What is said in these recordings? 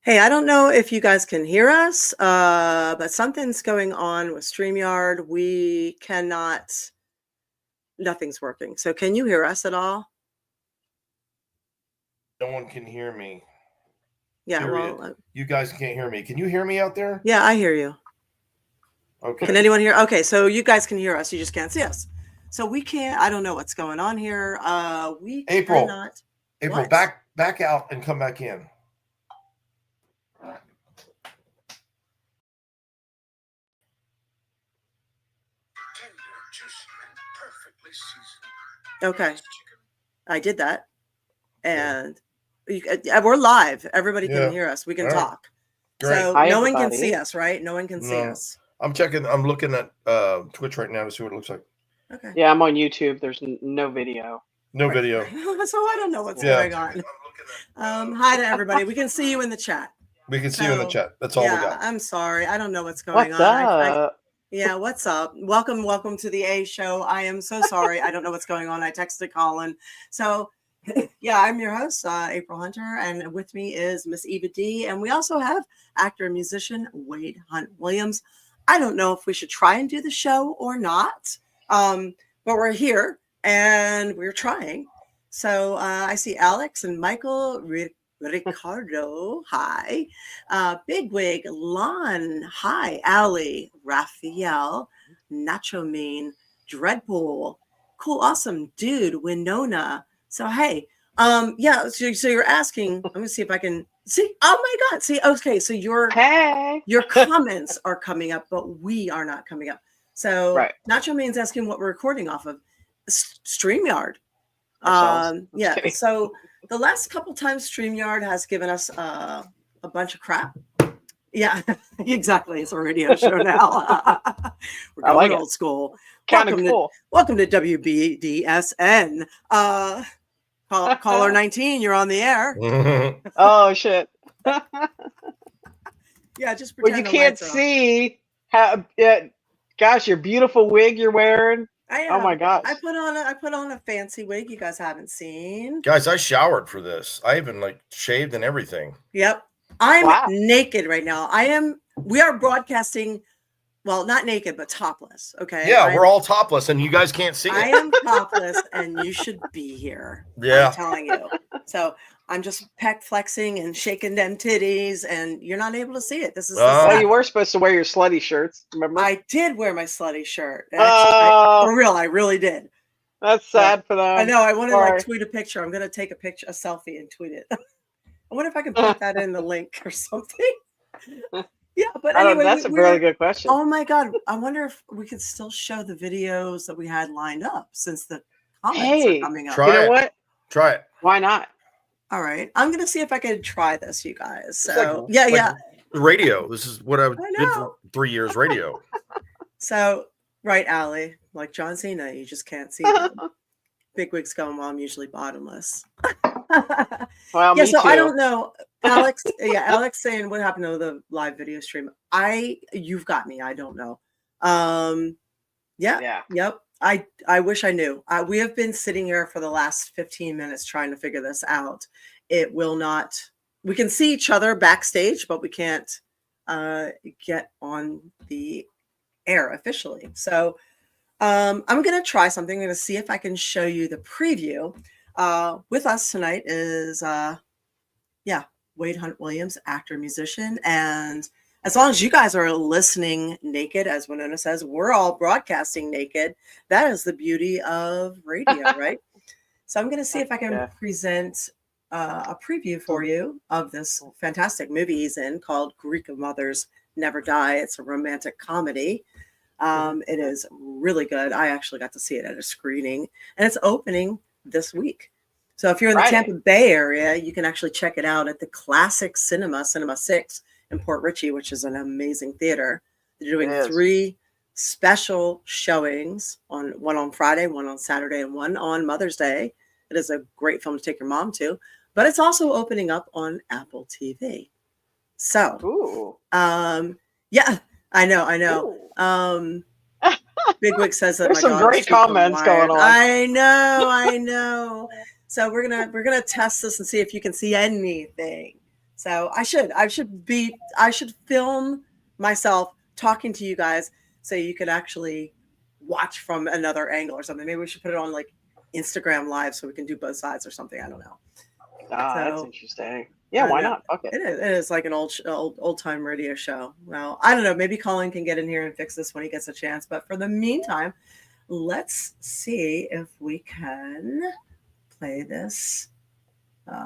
Hey, I don't know if you guys can hear us, but something's going on with StreamYard. We cannot, nothing's working. So can you hear us at all? No one can hear me. Yeah, Period. well, You guys can't hear me. Can you hear me out there? yeah, I hear you. Okay. Can anyone hear? Okay, so you guys can hear us. You just can't see us. So we can't, I don't know what's going on here. We April. cannot. April, What? back out and come back in. Okay, I did that. And we're live. Everybody can Yeah. hear us. We can All right. talk. Great. So Hi, no one can everybody. see us, right? No one can see No. us. I'm looking at Twitch right now to see what it looks like. Okay. Yeah, I'm on YouTube. There's no video. No video. So I don't know what's Yeah. going on. Hi to everybody. We can see you in the chat. We can see you in the chat. That's all we Yeah, got. I'm sorry. I don't know what's going What's on. up? Yeah, what's up? Welcome to the A show. I am so sorry. I don't know what's going on. I texted Colin. So yeah, I'm your host, April Hunter, and with me is Miss Eva D. And we also have actor and musician Wade Hunt Williams. I don't know if we should try and do the show or not, but we're here and we're trying. So I see Alex and Michael, Ricardo, hi. Bigwig, Lon, hi. Allie, Raphael, Nacho Mean, Dreadpool, cool, awesome dude, Winona. So hey, yeah. So you're asking. I'm gonna see if I can see. Oh my God! See, okay. So your comments are coming up, but we are not coming up. So Right. Nacho Mean's asking what we're recording off of StreamYard. Yeah. Kidding. So the last couple times StreamYard has given us a bunch of crap. Yeah, exactly. It's a radio show now. We're going old school. Kind of cool. Welcome to WBDSN. Caller 19, you're on the air. Oh shit. Yeah, just Well, you can't see how. Gosh, your beautiful wig you're wearing. Oh my gosh. I put on a fancy wig you guys haven't seen. Guys, I showered for this. I even shaved and everything. Yep. I'm naked right now. We are broadcasting, well, not naked, but topless. Okay. Yeah, we're all topless and you guys can't see it. I am topless and you should be here. Yeah. I'm telling you. So I'm just pec flexing and shaking them titties and you're not able to see it. This is well, you were supposed to wear your slutty shirts, remember? I did wear my slutty shirt. Actually, for real, I really did. That's sad for them. I know. I want to tweet a picture. I'm going to take a selfie and tweet it. I wonder if I can put that in the link or something. Yeah, but anyway, that's a really good question. Oh my God, I wonder if we could still show the videos that we had lined up since the comments are coming up. You know what? Try it. Why not? All right, I'm gonna see if I can try this, you guys. So yeah. Radio. This is what I did for 3 years. Radio. So right, Allie, like John Cena, you just can't see them. Bigwig's going, well, I'm usually bottomless. Well, yeah, me so too. I don't know. Alex, Alex saying what happened to the live video stream. You've got me. I don't know. Yep. I wish I knew. We have been sitting here for the last 15 minutes trying to figure this out. It will not. We can see each other backstage, but we can't get on the air officially. So I'm going to try something. I'm going to see if I can show you the preview. With us tonight is Wade Hunt Williams, actor, musician, and as long as you guys are listening naked, as Winona says, we're all broadcasting naked. That is the beauty of radio, right? So I'm going to see if I can present a preview for you of this fantastic movie he's in called Greek Mothers Never Die. It's a romantic comedy. It is really good. I actually got to see it at a screening, and it's opening this week. So if you're in the Tampa Bay area, you can actually check it out at the Classic Cinema 6 in Port Richey, which is an amazing theater. They're doing 3 special showings, one on Friday, one on Saturday, and one on Mother's Day. It is a great film to take your mom to, but it's also opening up on Apple TV. So, yeah, I know. Bigwig says that there's some great comments going on. I know. So we're gonna test this and see if you can see anything. So I should film myself talking to you guys so you could actually watch from another angle or something. Maybe we should put it on like Instagram Live so we can do both sides or something. I don't know. That's So interesting. Yeah, why not? Okay. It is like an old time radio show. Well, I don't know. Maybe Colin can get in here and fix this when he gets a chance. But for the meantime, let's see if we can play this.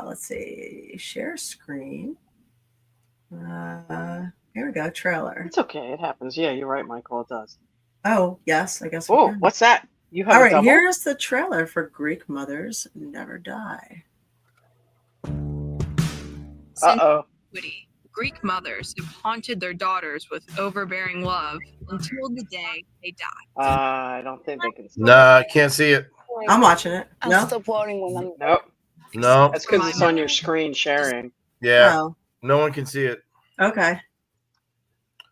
Let's see. Share screen. Here we go. Trailer. It's okay. It happens. Yeah, you're right, Michael. It does. Oh, yes. I guess. Oh, what's that? You have all a right. double? Here's the trailer for Greek Mothers Never Die. Uh-oh. Witty. Greek mothers have haunted their daughters with overbearing love until the day they die. I don't think they can see No, I can't see it. I'm watching it. No. it. Nope. No. That's because it's on your screen sharing. Yeah. Oh, No one can see it. okay.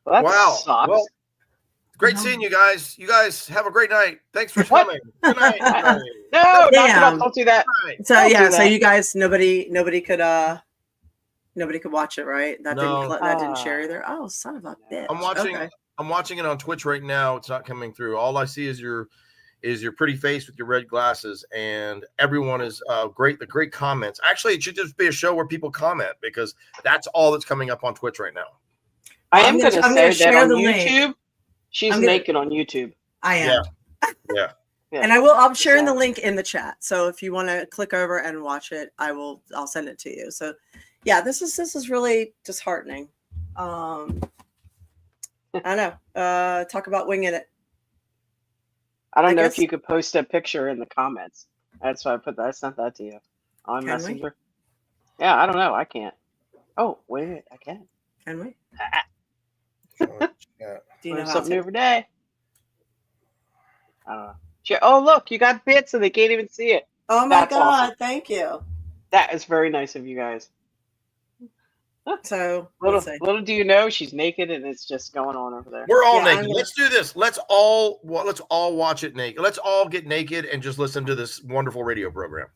Well, that Wow. sucks. Well, great No. seeing you guys. You guys have a great night. Thanks for coming. Good night. Good night. No, knock it Damn. off. Don't do that. Good night. So Don't yeah, do so that. you guys, nobody could watch it, right? That No. didn't share either. Oh, son of a bitch. I'm watching. Okay. I'm watching it on Twitch right now. It's not coming through. All I see is your pretty face with your red glasses, and everyone is great. The great comments. Actually, it should just be a show where people comment because that's all that's coming up on Twitch right now. I I'm am gonna- going to I'm say gonna that share on the link. YouTube, she's I'm gonna- naked on YouTube. I am. Yeah. Yeah. And I'm sharing the Exactly. link in the chat. So if you want to click over and watch it, I'll send it to you. So yeah, this is really disheartening. I know. Talk about winging it. I don't I know guess- if you could post a picture in the comments. That's why I sent that to you on Can we? Messenger. Yeah, I don't know. I can't. Oh, wait a minute. I can. Can we? Yeah. Do you know Learn how something to? new every day. I don't know. Oh, look, you got bits so they can't even see it. Oh my That's God. awesome. Thank you. That is very nice of you guys. So Little, let's see. little do you know, she's naked and it's just going on over there. We're all Yeah, I'm naked. gonna- Let's do this. Let's all watch it naked. Let's all get naked and just listen to this wonderful radio program.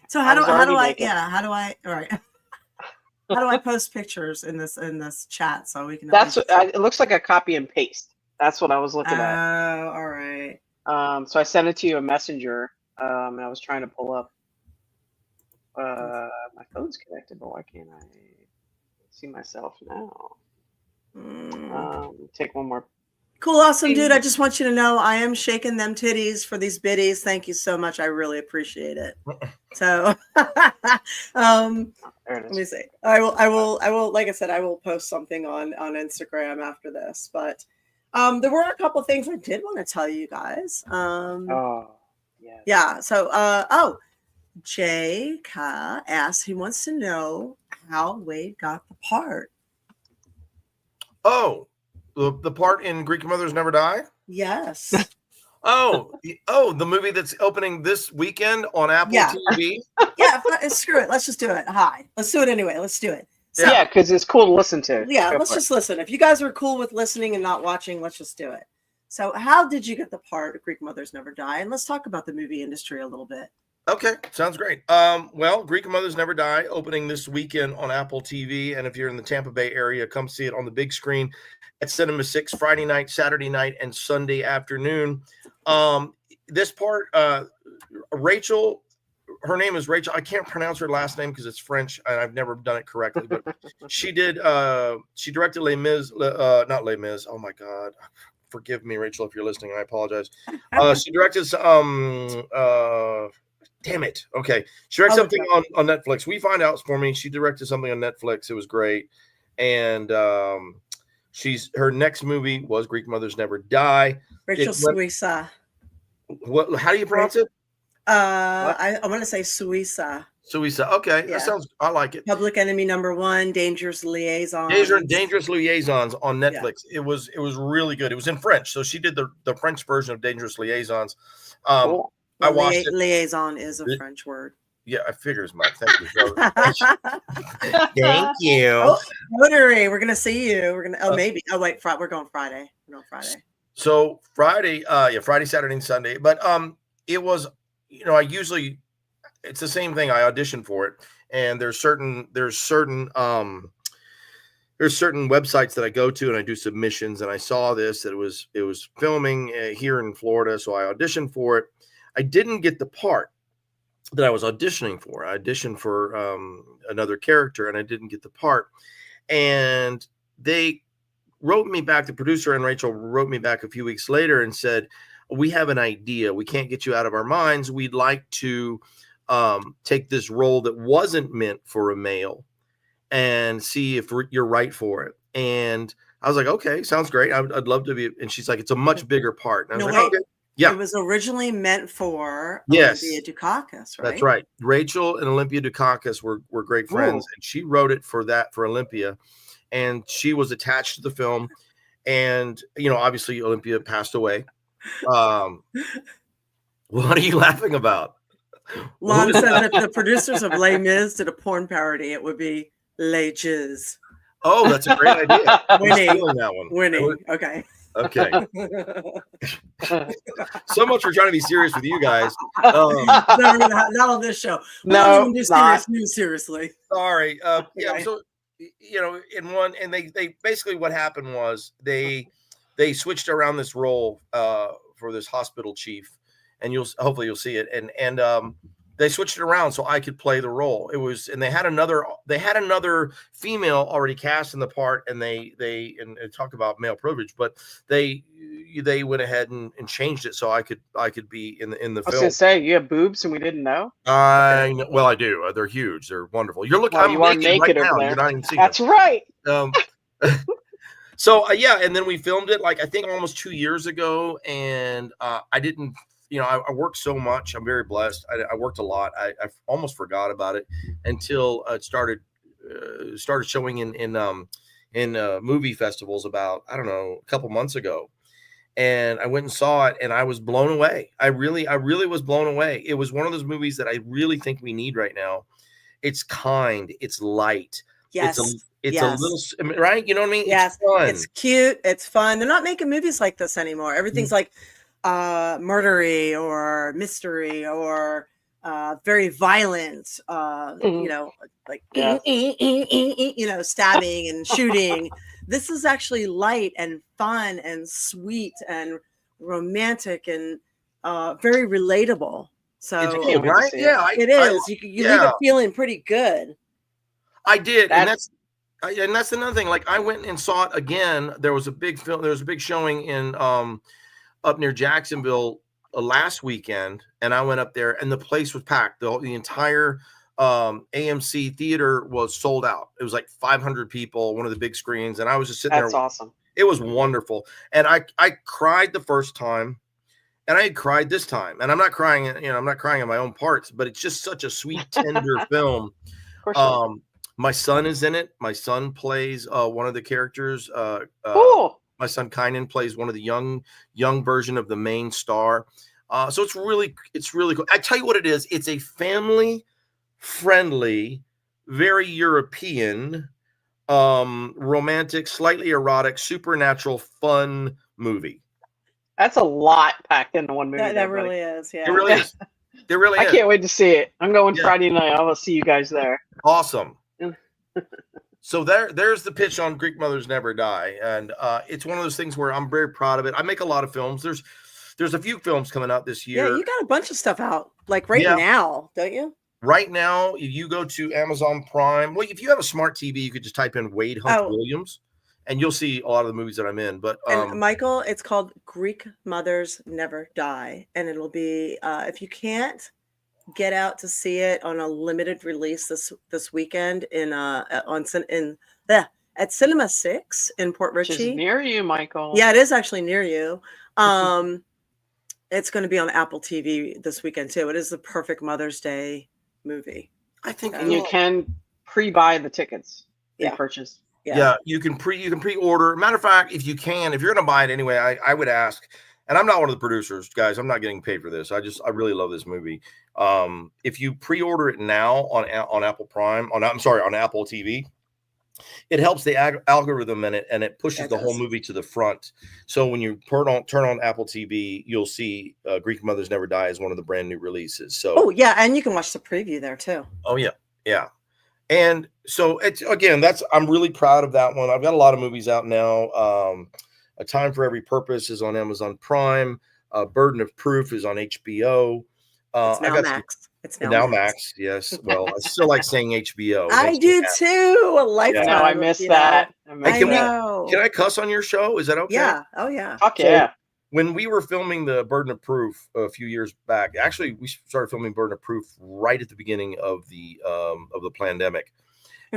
So I how do was I already naked. all right. How do I post pictures in this chat so we can? at That's least- it looks like a copy and paste. That's what I was looking at. Oh, all right. So I sent it to you a messenger, and I was trying to pull up. My phone's connected, but why can't I see myself now? Take one more. Cool, awesome, dude. I just want you to know I am shaking them titties for these biddies. Thank you so much. I really appreciate it. So, There it let is. me see. I will. Like I said, I will post something on Instagram after this. But there were a couple things I did want to tell you guys. Oh, yeah. Yeah. So, Jay Ka asks. He wants to know how Wade got the part. Oh, the part in Greek Mothers Never Die. Yes. The movie that's opening this weekend on Apple Yeah. TV. Yeah. Screw it. Let's just do it. Hi. Let's do it anyway. Let's do it. So, Yeah, because it's cool to listen to. yeah, Go let's for it. just listen. If you guys are cool with listening and not watching, let's just do it. So, how did you get the part of Greek Mothers Never Die? And let's talk about the movie industry a little bit. Okay, sounds great. Well, Greek Mothers Never Die opening this weekend on Apple TV, and if you're in the Tampa Bay area, come see it on the big screen at Cinema 6 Friday night, Saturday night, and Sunday afternoon. This part, Rachel, her name is Rachel. I can't pronounce her last name because it's French, and I've never done it correctly. But she directed Les Mis, not Les Mis. Oh my God. Forgive me, Rachel, if you're listening. I apologize. She directed damn it. Okay. She directed something on Netflix. We find out for me. She directed something on Netflix. It was great. And her next movie was Greek Mothers Never Die. Rachel Suissa. What? How do you pronounce it? I want to say Suissa. Suissa. Okay. Yeah. That sounds, I like it. Public Enemy #1, Dangerous Liaison. Dangerous Liaisons on Netflix. Yeah. It was really good. It was in French. So she did the French version of Dangerous Liaisons. Cool. I watched it. Liaison is a French word. Yeah, I figured as much. Thank you. Thank you. Oh, Rotary, we're gonna see you. We're gonna. Maybe. Oh wait, we're going Friday. We're going Friday. So Friday, Friday, Saturday, and Sunday. But it was, it's the same thing. I auditioned for it, and there's certain websites that I go to and I do submissions, and I saw this that it was filming here in Florida, so I auditioned for it. I didn't get the part that I was auditioning for. I auditioned for another character, and I didn't get the part. And they wrote me back. The producer and Rachel wrote me back a few weeks later and said, "We have an idea. We can't get you out of our minds. We'd like to take this role that wasn't meant for a male and see if you're right for it." And I was like, "Okay, sounds great. I'd love to be." And she's like, "It's a much bigger part." And I was like, "Okay." Yeah. It was originally meant for Yes. Olympia Dukakis, right? That's right. Rachel and Olympia Dukakis were great friends, and she wrote it for Olympia, and she was attached to the film. And obviously Olympia passed away. What are you laughing about? Lon said that if the producers of Les Mis did a porn parody, it would be Les Jizz. Oh, that's a great idea. Winning. That one. Winning. Okay. Okay. So much for trying to be serious with you guys. Not on this show. No, do serious news seriously. Sorry. Okay. Yeah. So in one, and they basically, what happened was they switched around this role for this hospital chief, and hopefully you'll see it, and they switched it around so I could play the role. And they had another female already cast in the part, and they talk about male privilege, but they went ahead and changed it so I could be in the film. I was gonna say, you have boobs and we didn't know. Well, I do. They're huge. They're wonderful. You're looking. You are naked right now. You're not even seeing That's them. right. So yeah, and then we filmed it I think almost 2 years ago, and I didn't. I worked so much. I'm very blessed. I worked a lot. I almost forgot about it until it started showing in movie festivals about, I don't know, a couple months ago. And I went and saw it, and I was blown away. I really was blown away. It was one of those movies that I really think we need right now. It's kind. It's light. Yes. It's a little, right? You know what I mean? Yes. It's fun. It's cute. It's fun. They're not making movies like this anymore. Everything's like murdery or mystery or very violent, like stabbing and shooting. This is actually light and fun and sweet and romantic and very relatable. So right? Yeah, it is. You leave it feeling pretty good. I did, and that's another thing. Like, I went and saw it again. There was a big showing in up near Jacksonville last weekend, and I went up there, and the place was packed. The entire AMC theater was sold out. It was like 500 people, one of the big screens, and I was just sitting there. That's awesome. It was wonderful, and I cried the first time, and I cried this time, and I'm not crying. I'm not crying in my own parts, but it's just such a sweet, tender film. My son is in it. My son plays one of the characters. Cool. My son Kynan plays one of the young version of the main star. So it's really cool. I tell you what it is. It's a family-friendly, very European, romantic, slightly erotic, supernatural, fun movie. That's a lot packed into one movie. That really is. Yeah. It really is. It really is. I can't wait to see it. I'm going Friday night. I will see you guys there. Awesome. So there's the pitch on Greek Mothers Never Die, and it's one of those things where I'm very proud of it. I make a lot of films. There's a few films coming out this year. Yeah, you got a bunch of stuff out like now, don't you? Right now, if you go to Amazon Prime, well, if you have a smart TV, you could just type in Wade Hunt Williams, and you'll see a lot of the movies that I'm in. But and Michael, it's called Greek Mothers Never Die, and it'll be if you can't get out to see it on a limited release this weekend at Cinema 6 in Port Richey. Which is near you, Michael. Yeah, it is actually near you. It's going to be on Apple TV this weekend too. It is the perfect Mother's Day movie. I think, and you can pre-buy the tickets. Purchase. Yeah, you can pre-order. Matter of fact, if you're going to buy it anyway, I would ask. And I'm not one of the producers, guys. I'm not getting paid for this. I really love this movie. If you pre-order it now on Apple Prime, on Apple TV, it helps the algorithm in it, and it pushes the whole movie to the front. So when you turn on Apple TV, you'll see Greek Mothers Never Die as one of the brand new releases. So and you can watch the preview there too. Oh yeah. And so it's again, I'm really proud of that one. I've got a lot of movies out now. A Time for Every Purpose is on Amazon Prime. Burden of Proof is on HBO. It's I now got Max. It's now now Max. Max. Yes. Well, I still like saying HBO. It I makes me do happy. too. A I lifetime. know, I missed you that. know. I Hey, missed that. know. can I cuss on your show? Is that okay? Yeah. Oh yeah. Fuck So- yeah. When we were filming the Burden of Proof a few years back, actually, we started filming Burden of Proof right at the beginning of the pandemic.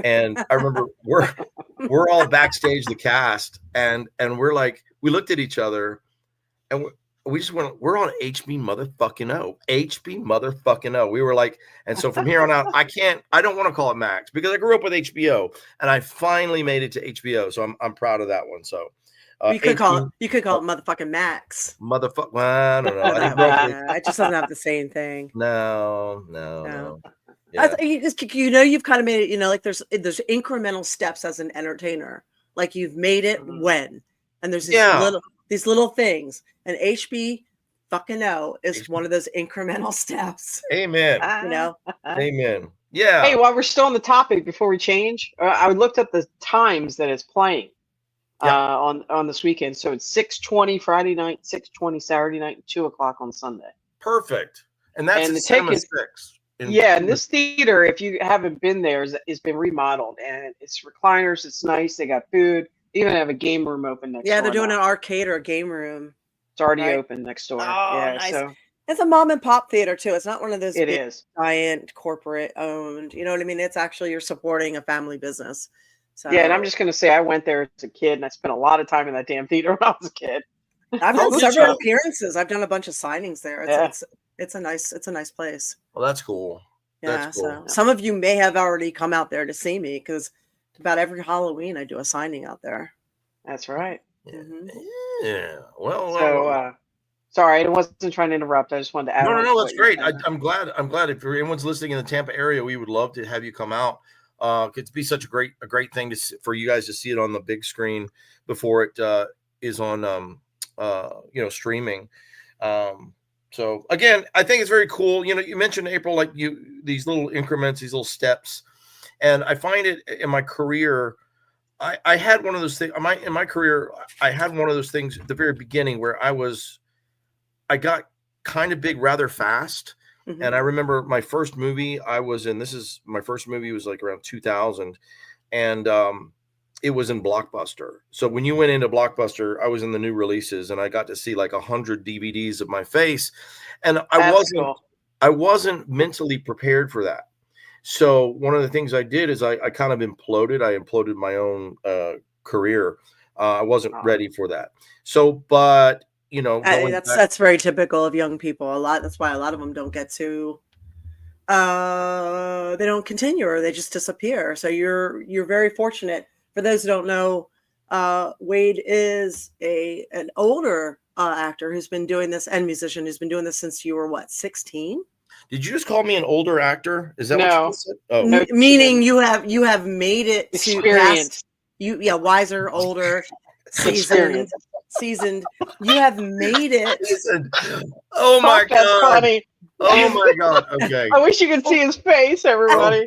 And I remember we're all backstage, the cast, and we're like, we looked at each other, and we just went, we're on HB motherfucking O, HB motherfucking O. We were like, and so from here on out, I don't want to call it Max because I grew up with HBO, and I finally made it to HBO, so I'm proud of that one. So. You could call it motherfucking Max. Motherfucker. Well, I don't know. I didn't That grow way, up with, it just doesn't have the same thing. no. No. Yeah. You've kind of made it. Like there's incremental steps as an entertainer. Like you've made it when, and there's these little things, and HB fucking O is one of those incremental steps. Amen. Amen. Yeah. Hey, while we're still on the topic, before we change, I looked at the times that it's playing on this weekend. So it's 6:20 Friday night, 6:20 Saturday night, and 2:00 on Sunday. Perfect. And that's And the the Cinema tickets- 6. And this theater, if you haven't been there, it's been remodeled, and it's recliners. It's nice. They got food. They even have a game room open next door. Yeah, they're doing now. an arcade or a game room. It's already right? open next door. Oh, Yeah, nice. so It's a mom and pop theater too. It's not one of those it big, is. giant corporate owned. You know what I mean? It's actually you're supporting a family business. So Yeah, and I'm just gonna say I went there as a kid, and I spent a lot of time in that damn theater when I was a kid. I've Oh, done did several you? appearances. I've done a bunch of signings there. It's a nice place. Well, that's cool. Yeah. That's cool. So some of you may have already come out there to see me because about every Halloween I do a signing out there. That's right. Mhm. Yeah. Well. So sorry, I wasn't trying to interrupt. I just wanted to add. on to No. what That's you were great. saying. I'm glad if anyone's listening in the Tampa area, we would love to have you come out. It'd be such a great thing for you guys to see it on the big screen before it is on streaming. So again, I think it's very cool. You mentioned, April, like these little increments, these little steps, and I find it in my career. I had one of those things in my career. I had one of those things at the very beginning where I got kind of big rather fast. Mhm. And I remember my first movie I was in. My first movie was like around 2000, and it was in Blockbuster. So when you went into Blockbuster, I was in the new releases, and I got to see like 100 DVDs of my face, and I wasn't mentally prepared for that. So one of the things I did is I kind of imploded. I imploded my own career. I wasn't ready for that. So, but that's very typical of young people. That's why a lot of them don't get to. They don't continue, or they just disappear. So you're very fortunate. For those who don't know, Wade is an older actor who's been doing this, and musician who's been doing this since you were 16? Did you just call me an older actor? Is that No. what you just said? Oh, No, Meaning you have made it to experience. Wiser, older, seasoned. You have made it. Oh my Fuck, that's god! funny. Oh my god! Okay. I wish you could see his face, everybody.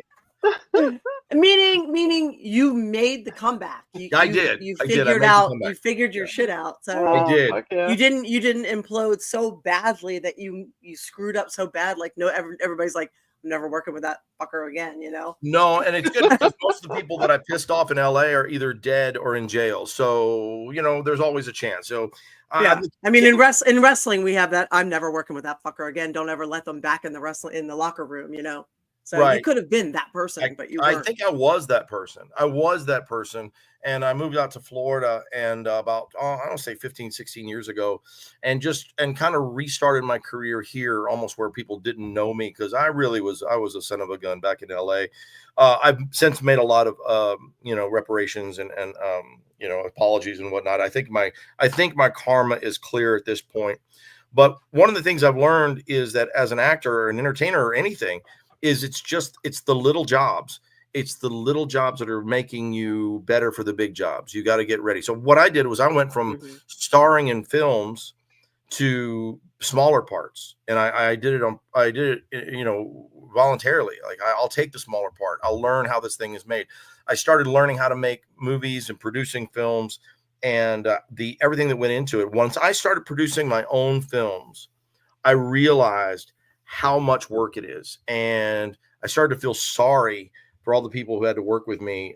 Meaning you made the comeback. I did. You I did. I figured made the out. comeback. You figured your shit out. So I did. Fuck yeah. you didn't implode so badly that you screwed up so bad. Like everybody's like, I'm never working with that fucker again. No, and it's good because most of the people that I pissed off in LA are either dead or in jail. So there's always a chance. So yeah, I mean, in wrestling, we have that. I'm never working with that fucker again. Don't ever let them back in the locker room. So Right. you could have been that person, but you weren't. I think I was that person. And I moved out to Florida and about, I don't say 15, 16 years ago, and kind of restarted my career here, almost where people didn't know me, because I was a son of a gun back in LA. I've since made a lot of, reparations and apologies and whatnot. I think my karma is clear at this point. But one of the things I've learned is that as an actor or an entertainer or anything, it's the little jobs. It's the little jobs that are making you better for the big jobs. You got to get ready. So what I did was I went from starring in films to smaller parts, and I did it, voluntarily. Like I'll take the smaller part. I'll learn how this thing is made. I started learning how to make movies and producing films, and the everything that went into it. Once I started producing my own films, I realized how much work it is, and I started to feel sorry for all the people who had to work with me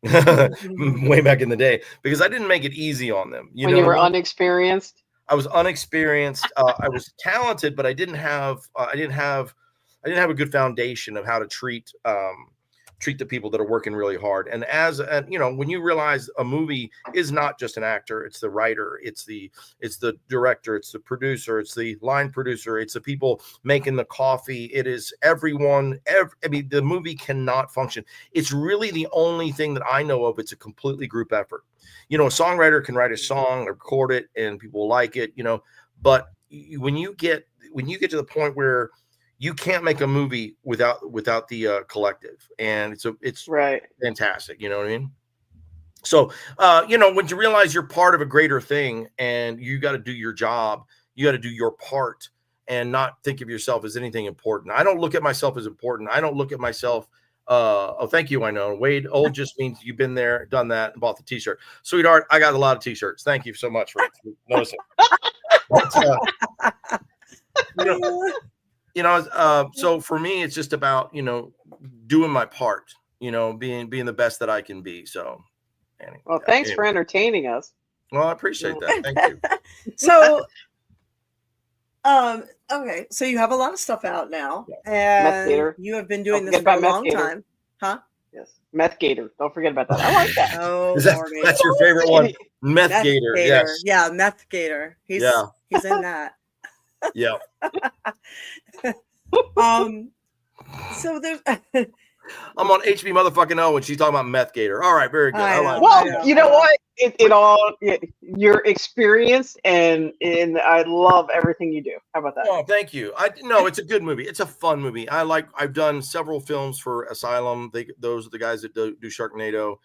way back in the day, because I didn't make it easy on them. When you were unexperienced. I was unexperienced. I was talented, but I didn't have a good foundation of how to treat the people that are working really hard. And when you realize a movie is not just an actor, it's the writer, it's the director, it's the producer, it's the line producer, it's the people making the coffee. It is everyone. The movie cannot function. It's really the only thing that I know of. It's a completely group effort. A songwriter can write a song, record it, and people will like it, but when you get to the point where you can't make a movie without the collective, and it's right. Fantastic. You know what I mean? So, when you realize you're part of a greater thing and you got to do your job, you got to do your part and not think of yourself as anything important. I don't look at myself as important. I don't look at myself. Thank you. I know, Wade. Old just means you've been there, done that, and bought the t-shirt. Sweetheart, I got a lot of t-shirts. Thank you so much for noticing. So for me, it's just about, doing my part, being the best that I can be. So, anyway, well, thanks for entertaining us. Well, I appreciate that. Thank you. So, okay. So you have a lot of stuff out now, and you have been doing this for a long time, huh? Yes, Meth Gator. Don't forget about that. I like that. Oh, that's your favorite one, Meth Gator. Yes. Yeah, Meth Gator. He's in that. Yeah. So there's I'm on HB motherfucking O and she's talking about Meth Gator. All right, very good. You know what? You're experienced, and I love everything you do. How about that? Oh, thank you. It's a good movie. It's a fun movie. I've done several films for Asylum. Those are the guys that do Sharknado.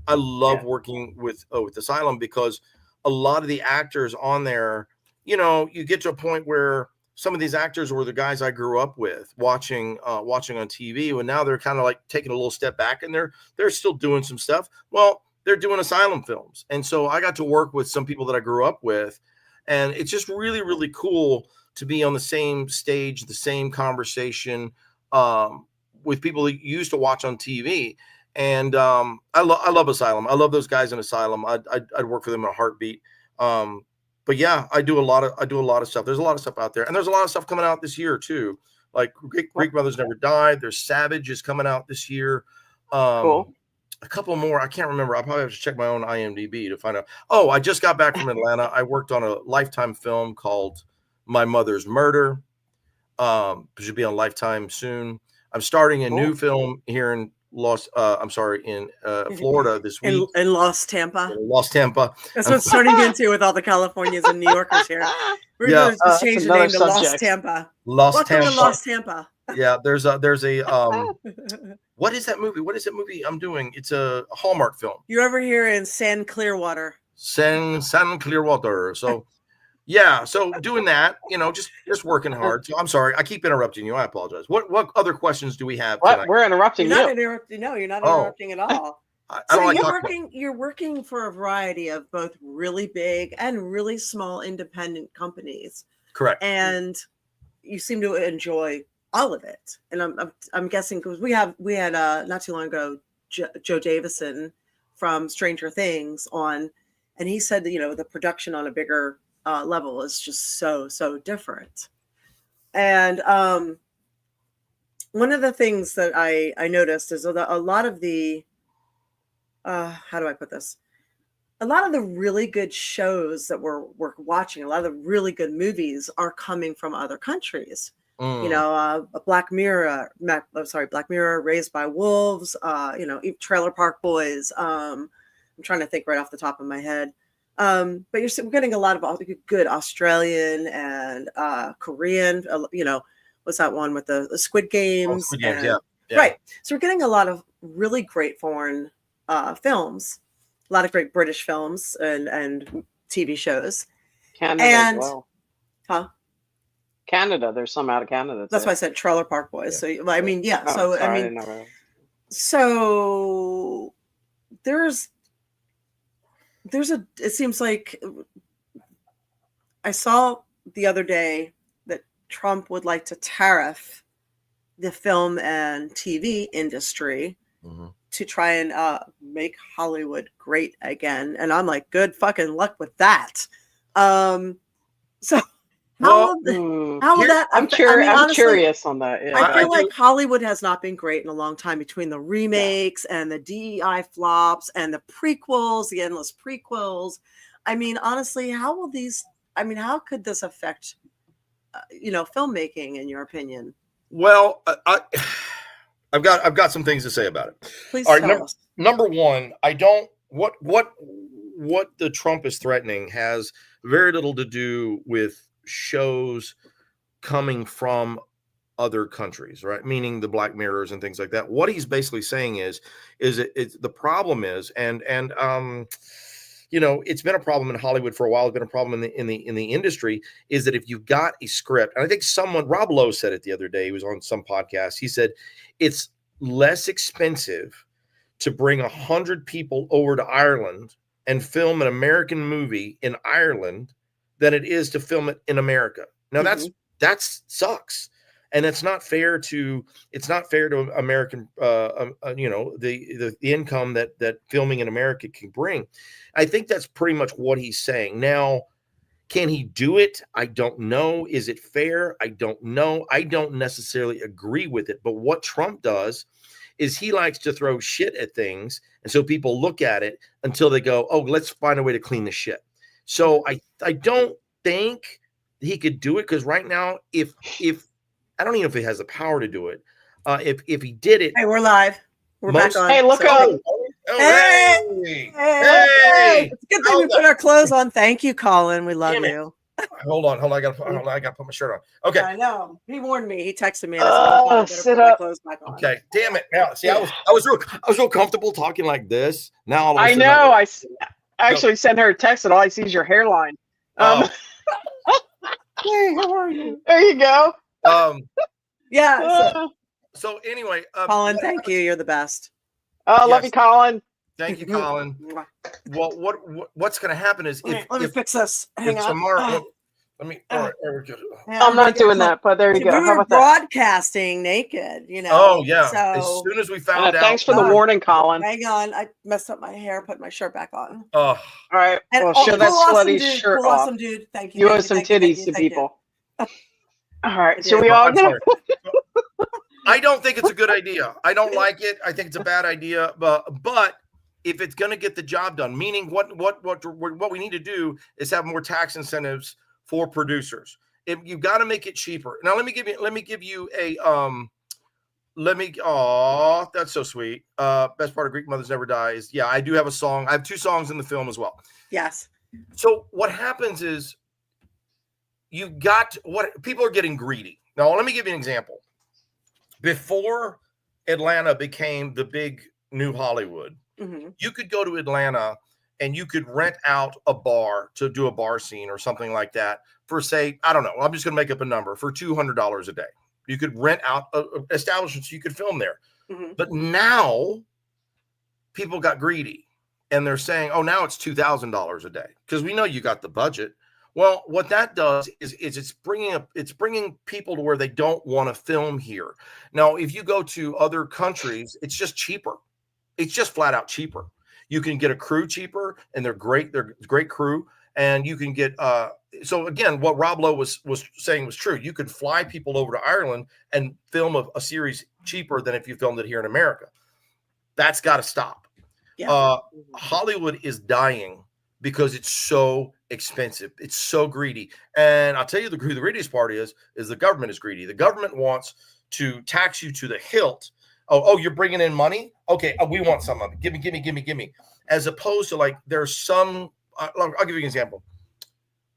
I love working with Asylum because a lot of the actors on there, you get to a point where some of these actors were the guys I grew up with watching on TV, and now they're kind of like taking a little step back, and they're still doing some stuff. Well, they're doing Asylum films, and so I got to work with some people that I grew up with, and it's just really, really cool to be on the same stage, the same conversation with people that you used to watch on TV. And I love Asylum. I love those guys in Asylum. I'd work for them in a heartbeat. But yeah, I do a lot of stuff. There's a lot of stuff out there, and there's a lot of stuff coming out this year too. Like Greek Mothers Never Died. There's Savage is coming out this year. Cool. A couple more. I can't remember. I'll probably have to check my own IMDb to find out. Oh, I just got back from Atlanta. I worked on a Lifetime film called My Mother's Murder. It should be on Lifetime soon. I'm starting a new film here in Florida this week. In Lost Tampa. Lost Tampa. That's what it's turning into with all the Californians and New Yorkers here. We're going to change the name to Lost Tampa. Welcome to Lost Tampa. Yeah, there's a what is that movie? What is that movie I'm doing? It's a Hallmark film. You're over here in San Clearwater. San Clearwater. So yeah, so doing that, just working hard. So I'm sorry, I keep interrupting you. I apologize. What other questions do we have tonight? We're interrupting you. No, you're not interrupting at all. You're working for a variety of both really big and really small independent companies. Correct. And you seem to enjoy all of it. And I'm guessing because we had not too long ago Joe Davison from Stranger Things on, and he said that the production on a bigger level is just so different. And one of the things that I noticed is that a lot of the how do I put this? A lot of the really good shows that we're watching, a lot of the really good movies are coming from other countries. Black Mirror, Raised by Wolves, Trailer Park Boys. I'm trying to think right off the top of my head. But we're getting a lot of good Australian and Korean. What's that one with the Squid Games? Squid Games, yeah. Right. So we're getting a lot of really great foreign films, a lot of great British films and TV shows. Canada as well. Huh? Canada. There's some out of Canada. That's too. why I said Trailer Park Boys. Yeah. So I mean, yeah. Oh, So sorry, I I mean, didn't know that. so there's it seems like I saw the other day that Trump would like to tariff the film and TV industry to try and make Hollywood great again. And I'm like, good fucking luck with that. So how will that I'm affect- curious. I mean, I'm honestly, curious on that. Yeah. I feel I like do- Hollywood has not been great in a long time between the remakes and the DEI flops and the prequels, the endless prequels. I mean, honestly, how could this affect, filmmaking in your opinion? Well, I've got some things to say about it. Please All right, tell us. number one, I don't what the Trump is threatening has very little to do with shows coming from other countries, right? Meaning the Black Mirrors and things like that. What he's basically saying is the problem is, and it's been a problem in Hollywood for a while. It's been a problem in the industry. Is that if you've got a script, and I think Rob Lowe said it the other day. He was on some podcast. He said it's less expensive to bring 100 people over to Ireland and film an American movie in Ireland than it is to film it in America. Now that sucks. And it's not fair to American, the income that filming in America can bring. I think that's pretty much what he's saying. Now, can he do it? I don't know. Is it fair? I don't know. I don't necessarily agree with it. But what Trump does is he likes to throw shit at things, and so people look at it until they go, "Oh, let's find a way to clean the shit." So I don't think he could do it, because right now, if I don't even know if he has the power to do it. If he did it, Hey, we're live. We're back on. Hey, look So- up. Hey! It's a good thing we put our clothes on. Thank you, Colin. We love Damn it. you. Hold on. I gotta put my shirt on. Okay. I know. He warned me. He texted me and I said, "Oh, I better sit put my up. clothes back on." Okay. Damn it. Now, see, I was real comfortable talking like this. Now all of a I sudden, know. I actually sent her a text, and all I see is your hairline. Oh. Hey, how are you? There you go. Yeah. So anyway, Colin, thank you. You're the best. Love Yes. you, Colin. Thank you, Colin. Well, what's going to happen is Let me fix this. Hang on. tomorrow, let me. All right, we're good. Yeah, I'm not doing that, but there you We go. How were about that? broadcasting naked, Oh yeah. So As soon as we found out. Thanks for the warning, Colin. hang on. I messed up my hair, put my shirt back on. Oh, All right. And Well, show that slutty dude, shirt cool off. awesome dude. Thank you. You thank owe some thank you, titties to thank you. people. All right. did. So we all I'm get sorry. I don't think it's a good idea. I don't like it. I think it's a bad idea. But if it's going to get the job done, meaning what we need to do is have more tax incentives for producers. If you've got to make it cheaper. Now let me give you a oh, that's so sweet. Best part of Greek Mothers Never Die is, yeah, I do have a song. I have 2 songs in the film as well. Yes. So what happens is what people are getting greedy. Now let me give you an example. Before Atlanta became the big new Hollywood, you could go to Atlanta and you could rent out a bar to do a bar scene or something like that for, say, I don't know, I'm just going to make up a number, for $200 a day. You could rent out establishments, you could film there. But now people got greedy and they're saying, oh, now it's $2,000 a day because we know you got the budget. Well, what that does is it's bringing people to where they don't want to film here. Now, if you go to other countries, it's just cheaper. It's just flat out cheaper. You can get a crew cheaper, and they're great. They're a great crew, and you can get. So again, what Rob Lowe was saying was true. You could fly people over to Ireland and film a series cheaper than if you filmed it here in America. That's got to stop. Yeah. Hollywood is dying because it's so expensive. It's so greedy. And I'll tell you who the greediest part is the government is greedy. The government wants to tax you to the hilt. Oh, you're bringing in money? Okay, we want some of it. Give me. As opposed to, like, there's some, I'll give you an example.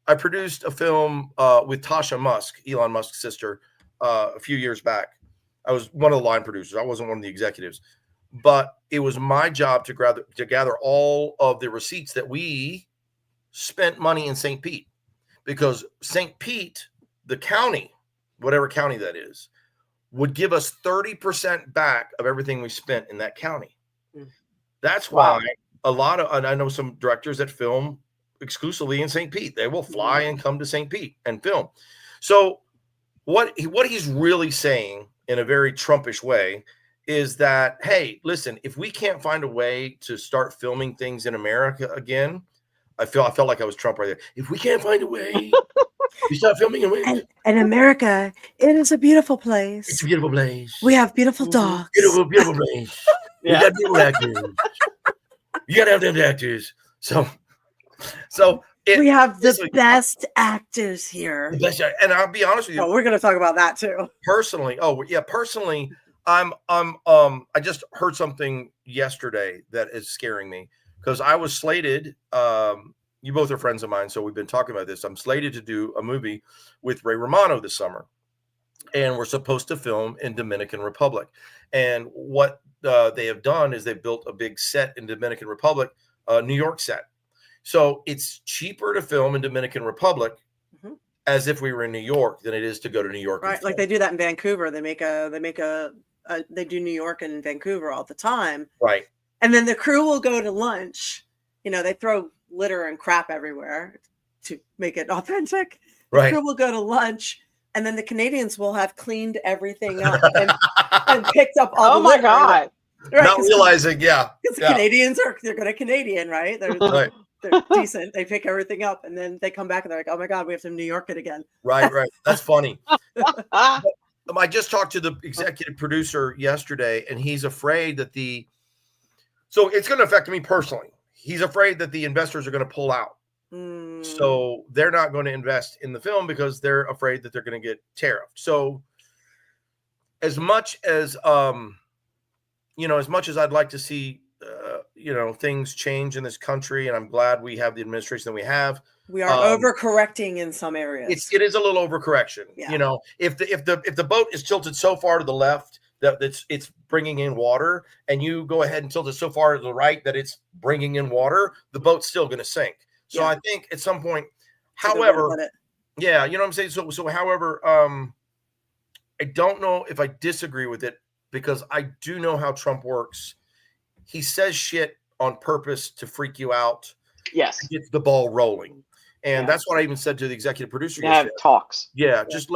I produced a film with Tasha Musk, Elon Musk's sister, a few years back. I was one of the line producers. I wasn't one of the executives. But it was my job to gather all of the receipts that we spent money in St. Pete, because St. Pete, the county, whatever county that is, would give us 30% back of everything we spent in that county. That's why a lot of, and I know some directors that film exclusively in St. Pete. They will fly and come to St. Pete and film. So what he's really saying in a very Trumpish way is that, hey, listen, if we can't find a way to start filming things in America again, I felt like I was Trump right there. If we can't find a way, we start filming and America, it is a beautiful place. It's a beautiful place. We have beautiful dogs. Beautiful place. We got beautiful actors. You gotta have them actors. So we have the best actors here. The best, and I'll be honest with you. Oh, we're gonna talk about that too. Personally, I just heard something yesterday that is scaring me because I was slated. You both are friends of mine, so we've been talking about this. I'm slated to do a movie with Ray Romano this summer, and we're supposed to film in Dominican Republic. And what they have done is they've built a big set in Dominican Republic, New York set. So it's cheaper to film in Dominican Republic as if we were in New York than it is to go to New York. Right, like they do that in Vancouver. They do New York and Vancouver all the time. Right. And then the crew will go to lunch. You know, they throw litter and crap everywhere to make it authentic. The crew will go to lunch, and then the Canadians will have cleaned everything up and picked up all the litter. Oh my God. Right, not realizing, because Canadians they're going to Canadian, right? They're decent. They pick everything up, and then they come back and they're like, "Oh my God, we have to New York it again." Right. That's funny. I just talked to the executive producer yesterday, and he's afraid that so it's going to affect me personally. He's afraid that the investors are going to pull out. So they're not going to invest in the film because they're afraid that they're going to get tariffed. So as much as I'd like to see, things change in this country, and I'm glad we have the administration that we have. We are overcorrecting in some areas. It is a little overcorrection. Yeah. You know, if the boat is tilted so far to the left that it's bringing in water, and you go ahead and tilt it so far to the right that it's bringing in water, the boat's still going to sink. So I think at some point, however, you know what I'm saying? So however, I don't know if I disagree with it because I do know how Trump works. He says shit on purpose to freak you out. Yes. To get the ball rolling. And that's what I even said to the executive producer. Have talks. Yeah, just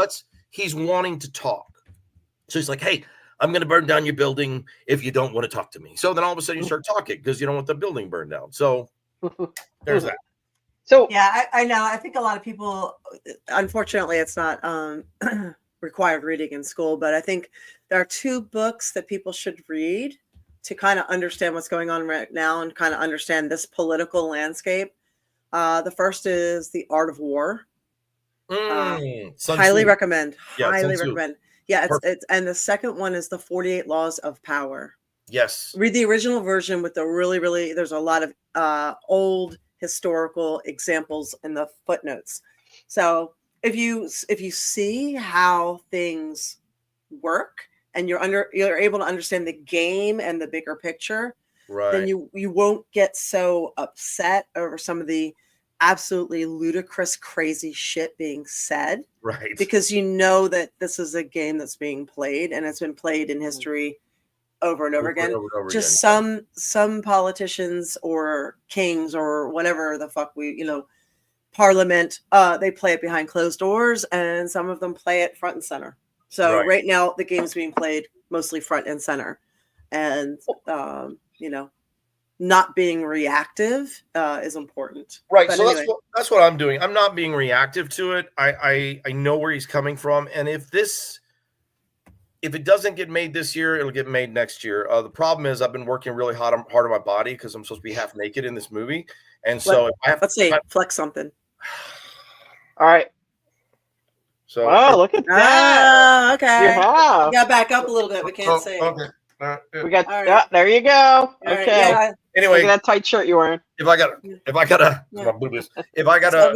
he's wanting to talk. So he's like, hey, I'm going to burn down your building if you don't want to talk to me. So then all of a sudden you start talking because you don't want the building burned down. So there's that. So yeah, I know. I think a lot of people, unfortunately, it's not required reading in school, but I think there are two books that people should read to kind of understand what's going on right now and kind of understand this political landscape. The first is The Art of War. Highly recommend. Highly recommend. Yeah, it's and the second one is The 48 Laws of Power. Yes. Read the original version with the really, there's a lot of old historical examples in the footnotes. So if you see how things work and you're able to understand the game and the bigger picture, then you won't get so upset over some of the absolutely ludicrous, crazy shit being said. Right. Because you know that this is a game that's being played and it's been played in history over and over again. Just some politicians or kings or whatever the fuck parliament, they play it behind closed doors, and some of them play it front and center. So right now the game's being played mostly front and center, and not being reactive is important. Right. But so anyway. That's what I'm doing. I'm not being reactive to it. I know where he's coming from, and if it doesn't get made this year, it'll get made next year. The problem is I've been working really hard on my body because I'm supposed to be half naked in this movie. And so flex something. All right. So look at that. Okay. Yeah. You got to back up a little bit. We can't see. Okay. We got there you go. Okay. Yeah. Anyway, look at that tight shirt you're wearing. If I gotta we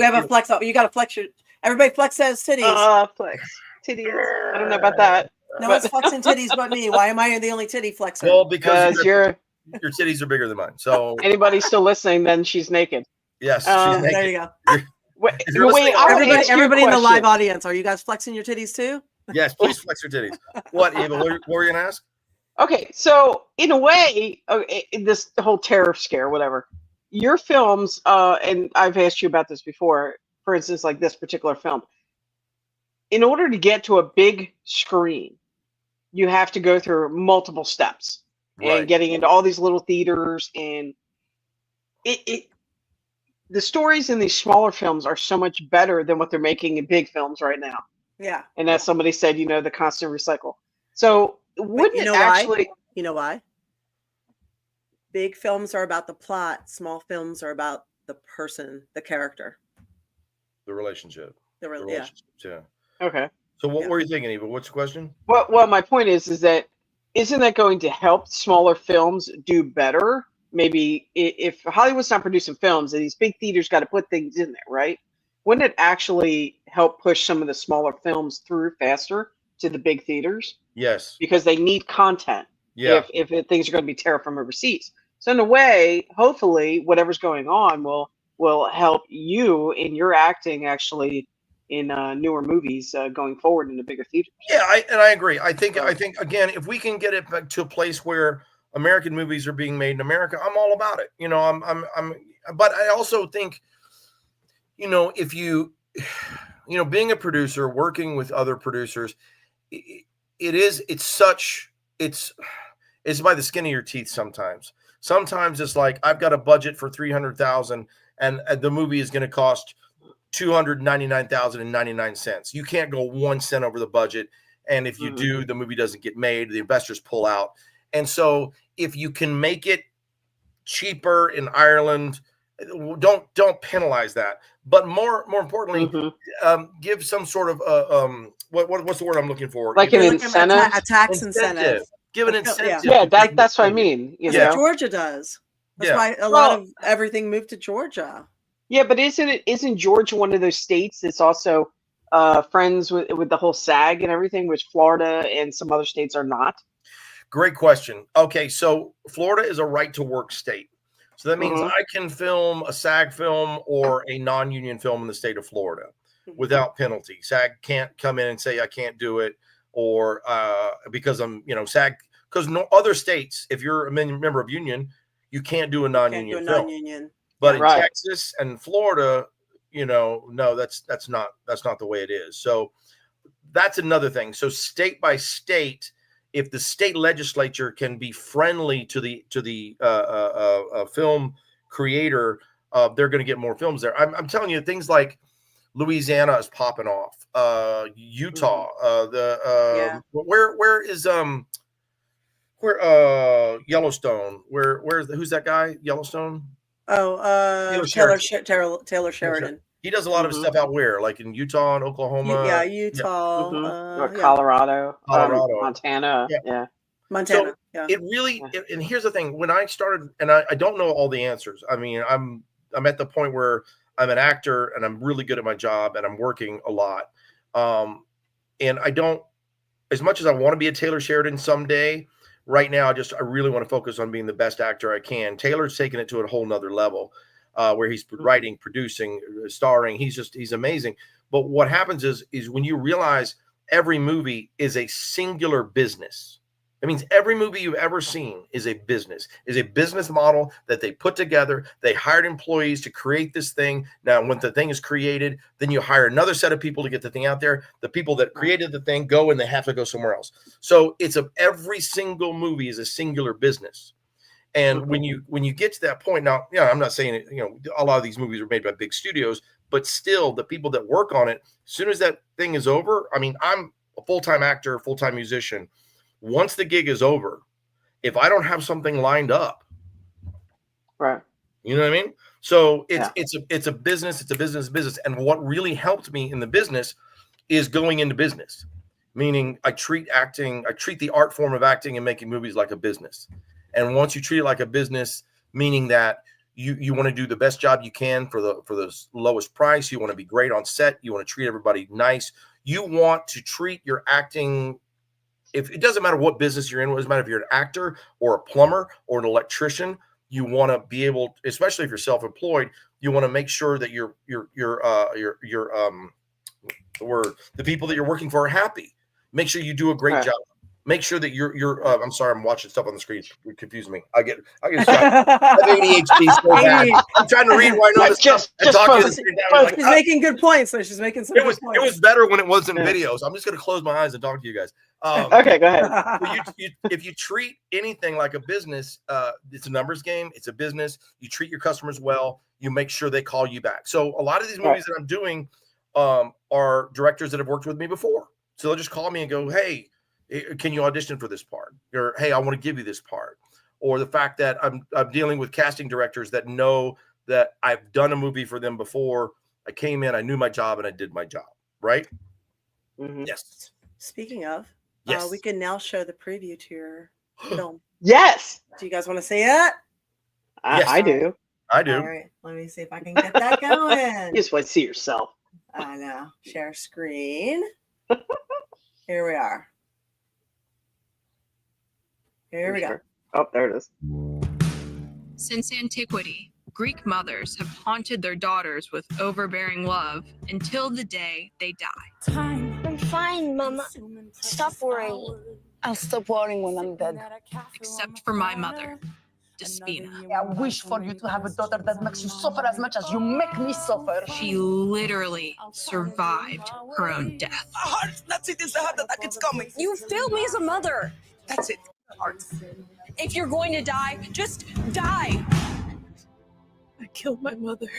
have a flex up. You gotta flex everybody flex those titties. Flex. Titties. I don't know about that. No one's flexing titties but me. Why am I the only titty flexer? Well, because your titties are bigger than mine. So anybody still listening, then she's naked. Yes, she's naked. There you go. Wait, everybody in the live audience, are you guys flexing your titties too? Yes, please flex your titties. What, Eva? What were you gonna ask? Okay, so in a way, this whole terror scare, whatever, your films, and I've asked you about this before, for instance, like this particular film, in order to get to a big screen, you have to go through multiple steps and Right. getting into all these little theaters, and the stories in these smaller films are so much better than what they're making in big films right now. Yeah. And as somebody said, the constant recycle. So But wouldn't you it know why? actually? You know why? Big films are about the plot. Small films are about the person, the character. The relationship. The The yeah. relationships, yeah. Okay. So what Yeah. were you thinking, Eva? What's the question? Well, my point is that isn't that going to help smaller films do better? Maybe if Hollywood's not producing films and these big theaters got to put things in there, right? Wouldn't it actually help push some of the smaller films through faster to the big theaters Yes. because they need content Yeah. if things are going to be tear from overseas? So in a way, hopefully, whatever's going on will help you in your acting actually in newer movies going forward in the bigger theaters. Yeah, I agree. I think again, if we can get it back to a place where American movies are being made in America, I'm all about it. But I also think, if being a producer, working with other producers, it's by the skin of your teeth sometimes. Sometimes it's like, I've got a budget for 300,000 and the movie is going to cost 299,099 cents. You can't go 1 cent over the budget. And if you do, the movie doesn't get made, the investors pull out. And so if you can make it cheaper in Ireland, don't penalize that. But more importantly, give some sort of what's the word I'm looking for? Like an incentive, a tax incentive. Give an incentive. Yeah, that's what I mean. That's what Georgia does. That's why a lot of everything moved to Georgia. Yeah, but isn't Georgia one of those states that's also friends with the whole SAG and everything, which Florida and some other states are not? Great question. Okay, so Florida is a right to work state. So that means I can film a SAG film or a non-union film in the state of Florida without penalty. SAG can't come in and say I can't do it, or because I'm, SAG, because no other states, if you're a member of union, you can't do a non-union film. But in Texas and Florida, no, that's not the way it is. So that's another thing. So state by state, if the state legislature can be friendly to the film creator, they're going to get more films there. I'm telling you, things like Louisiana is popping off. Utah, where is Yellowstone? Who's that guy? Yellowstone. Oh, Taylor Sheridan. He does a lot of stuff out where, like in Utah and Oklahoma. Utah, Colorado, Montana. Montana. So it really, and here's the thing: when I started, and I don't know all the answers. I mean, I'm at the point where I'm an actor and I'm really good at my job and I'm working a lot. And I don't, as much as I want to be a Taylor Sheridan someday, right now, I really want to focus on being the best actor I can. Taylor's taken it to a whole nother level, where he's writing, producing, starring. He's amazing. But what happens is when you realize every movie is a singular business. It means every movie you've ever seen is a business model that they put together. They hired employees to create this thing. Now, when the thing is created, then you hire another set of people to get the thing out there. The people that created the thing go and they have to go somewhere else. So every single movie is a singular business. And when you get to that point, now, I'm not saying it, a lot of these movies are made by big studios, but still the people that work on it, as soon as that thing is over, I mean, I'm a full-time actor, full-time musician. Once the gig is over, if I don't have something lined up, right? You know what I mean? So it's a business. And what really helped me in the business is going into business, meaning I treat the art form of acting and making movies like a business. And once you treat it like a business, meaning that you want to do the best job you can for the lowest price, you want to be great on set, you want to treat everybody nice, you want to treat your acting. If it doesn't matter what business you're in, it doesn't matter if you're an actor or a plumber or an electrician, you want to be able, especially if you're self-employed, you want to make sure that the people that you're working for are happy. Make sure you do a great job. Make sure that you're I'm sorry, I'm watching stuff on the screen. It confused me. I get shot. I have ADHD so bad. I'm trying to read while I know this stuff and talk to you. She's making good points, so she's making some good points. It was better when it wasn't videos. I'm just going to close my eyes and talk to you guys. Okay, go ahead. If you treat anything like a business, it's a numbers game. It's a business. You treat your customers well. You make sure they call you back. So a lot of these movies that I'm doing are directors that have worked with me before. So they'll just call me and go, hey, can you audition for this part? Or, hey, I want to give you this part. Or the fact that I'm dealing with casting directors that know that I've done a movie for them before. I came in, I knew my job, and I did my job. Right? Mm-hmm. Yes. Speaking of, yes, we can now show the preview to your film. Yes. Do you guys want to see it? Yes. I do. I do. All right. Let me see if I can get that going. You just want to see yourself. I know. Share screen. Here we are. Here we go. Oh, there it is. Since antiquity, Greek mothers have haunted their daughters with overbearing love until the day they die. I'm fine, Mama. Stop worrying. I'll stop worrying when I'm dead. Except for my mother, Despina. I wish for you to have a daughter that makes you suffer as much as you make me suffer. She literally survived her own death. A heart, that's it. It's the heart attack. It's coming. You failed me as a mother. That's it. Heart. If you're going to die, just die. I killed my mother.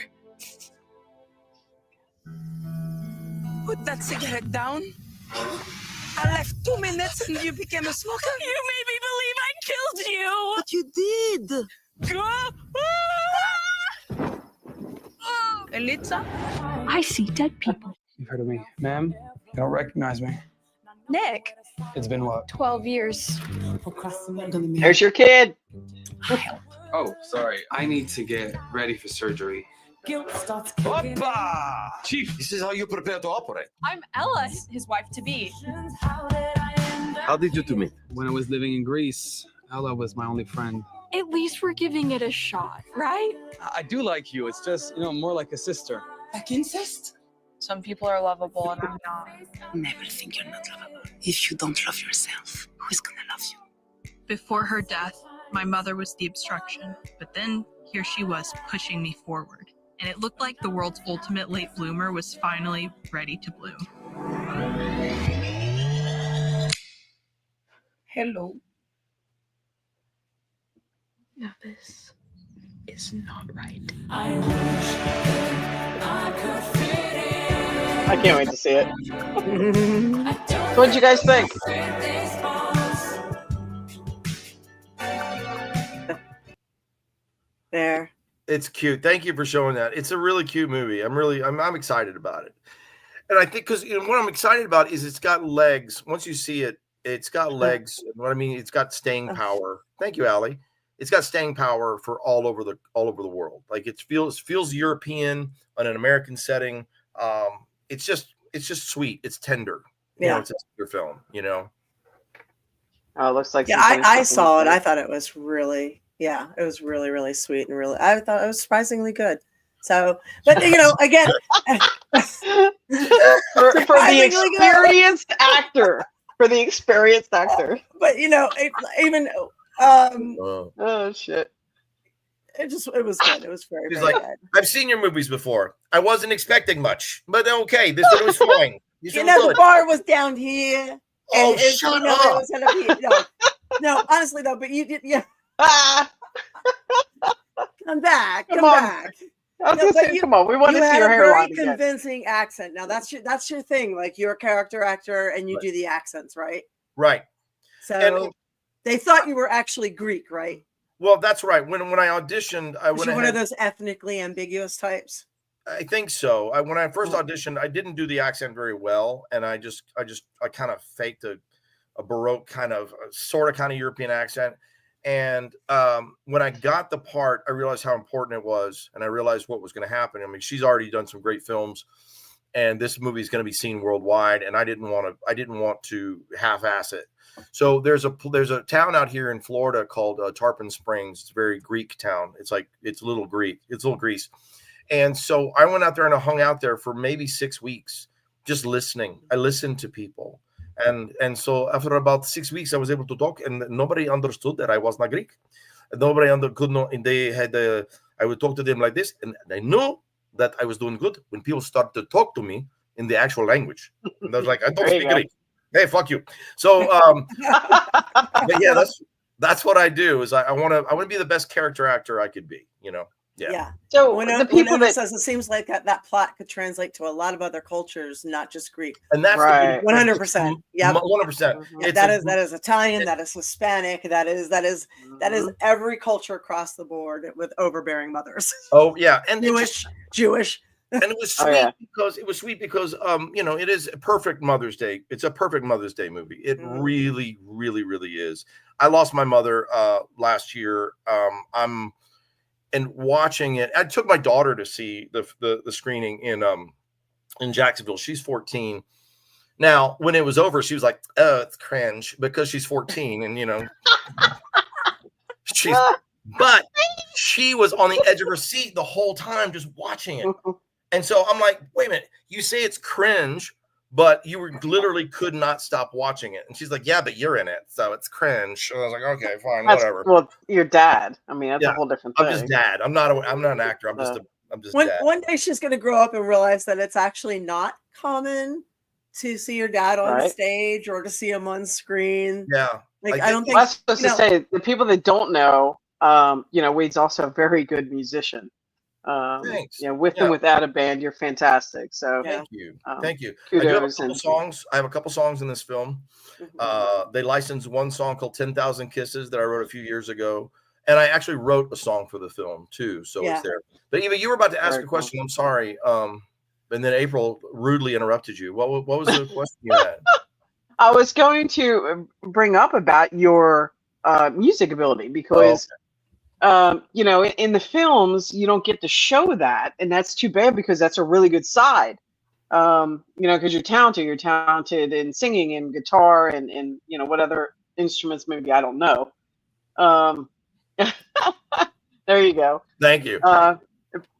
Put that cigarette down. I left 2 minutes and you became a smoker. You made me believe I killed you. But you did. Elitza? I see dead people. You've heard of me. Ma'am, you don't recognize me. Nick, It's been what? 12 years. There's your kid. Oh, sorry. I need to get ready for surgery. Opa! Chief, this is how you prepare to operate. I'm Ella, his wife-to-be. How did you two meet? When I was living in Greece, Ella was my only friend. At least we're giving it a shot, right? I do like you. It's just, more like a sister. Like incest? Some people are lovable and I'm not. Never think you're not lovable. If you don't love yourself, who's gonna love you? Before her death, my mother was the obstruction, but then here she was pushing me forward. And it looked like the world's ultimate late bloomer was finally ready to bloom. Hello. No, this is not right. I can't wait to see it. What'd you guys think? There. It's cute. Thank you for showing that. It's a really cute movie. I'm excited about it. And I think because what I'm excited about is it's got legs. Once you see it, it's got legs. What I mean, it's got staying power. Thank you, Allie. It's got staying power for all over the world. Like it feels European in an American setting. It's just sweet. It's tender. It's a tender film. Oh, it looks like. Yeah, I saw it. I thought it was really. Yeah, it was really, really sweet and really. I thought it was surprisingly good. So, but again, for the experienced actor, But even oh shit. It was good. It was very, He's very like, good. I've seen your movies before. I wasn't expecting much, but okay, this one was fine. The bar was down here. Oh, and shut it up! was gonna be, no, honestly though. But you did, yeah. Come back. Come on. I was gonna say, come on, we want to see your hairline. You had a very convincing accent. Now that's your thing. Like you're a character actor and you do the accents, right? Right. So they thought you were actually Greek, right? Well, that's right. When I auditioned, Was you one of those ethnically ambiguous types? I think so. When I first auditioned, I didn't do the accent very well, and I kind of faked a Baroque kind of European accent. And when I got the part, I realized how important it was, and I realized what was going to happen. I mean, she's already done some great films, and this movie is going to be seen worldwide. And I didn't want to half-ass it. So there's a town out here in Florida called Tarpon Springs. It's a very Greek town. It's little Greece. And so I went out there and I hung out there for maybe 6 weeks, just listening. I listened to people. And so after about 6 weeks, I was able to talk, and nobody understood that I was not Greek. Nobody could know, and they had I would talk to them like this, and I knew that I was doing good when people started to talk to me in the actual language. And I was like, I don't speak Greek. Hey, fuck you. So, but yeah, that's what I do. Is I want to be the best character actor I could be. You know. Yeah. So when the people that says it seems like that plot could translate to a lot of other cultures, not just Greek. And that's right. 100%. Yeah, 100%. That is Italian. That is Hispanic. That is every culture across the board with overbearing mothers. Oh yeah, and Jewish. And it was sweet because you know, it is a perfect Mother's Day. It's a perfect Mother's Day movie. It really, really, really is. I lost my mother last year. And watching it, I took my daughter to see the screening in Jacksonville. She's 14. Now, when it was over, she was like, "Oh, it's cringe," because she's 14, and you know, but she was on the edge of her seat the whole time, just watching it. And so I'm like, "Wait a minute, you say it's cringe, but you literally could not stop watching it." And she's like, "Yeah, but you're in it, so it's cringe." And I was like, "Okay, fine, whatever." Well, your dad. I mean, that's a whole different thing. I'm just dad. I'm not an actor. I'm just dad. One day she's going to grow up and realize that it's actually not common to see your dad on stage or to see him on screen. Yeah, like I don't think. I was supposed to say, the people that don't know, you know, Wade's also a very good musician. Thanks. You know, with and without a band, you're fantastic. So thank you. Thank you. I do have a couple songs. I have a couple songs in this film. They licensed one song called 10,000 Kisses that I wrote a few years ago. And I actually wrote a song for the film too. So it's there. But Eva, you were about to ask a question. I'm sorry. And then April rudely interrupted you. What was the question you had? I was going to bring up about your music ability because you know, in the films, you don't get to show that. And that's too bad because that's a really good side. You know, because you're talented in singing and guitar and you know, what other instruments maybe, I don't know. There you go. Thank you.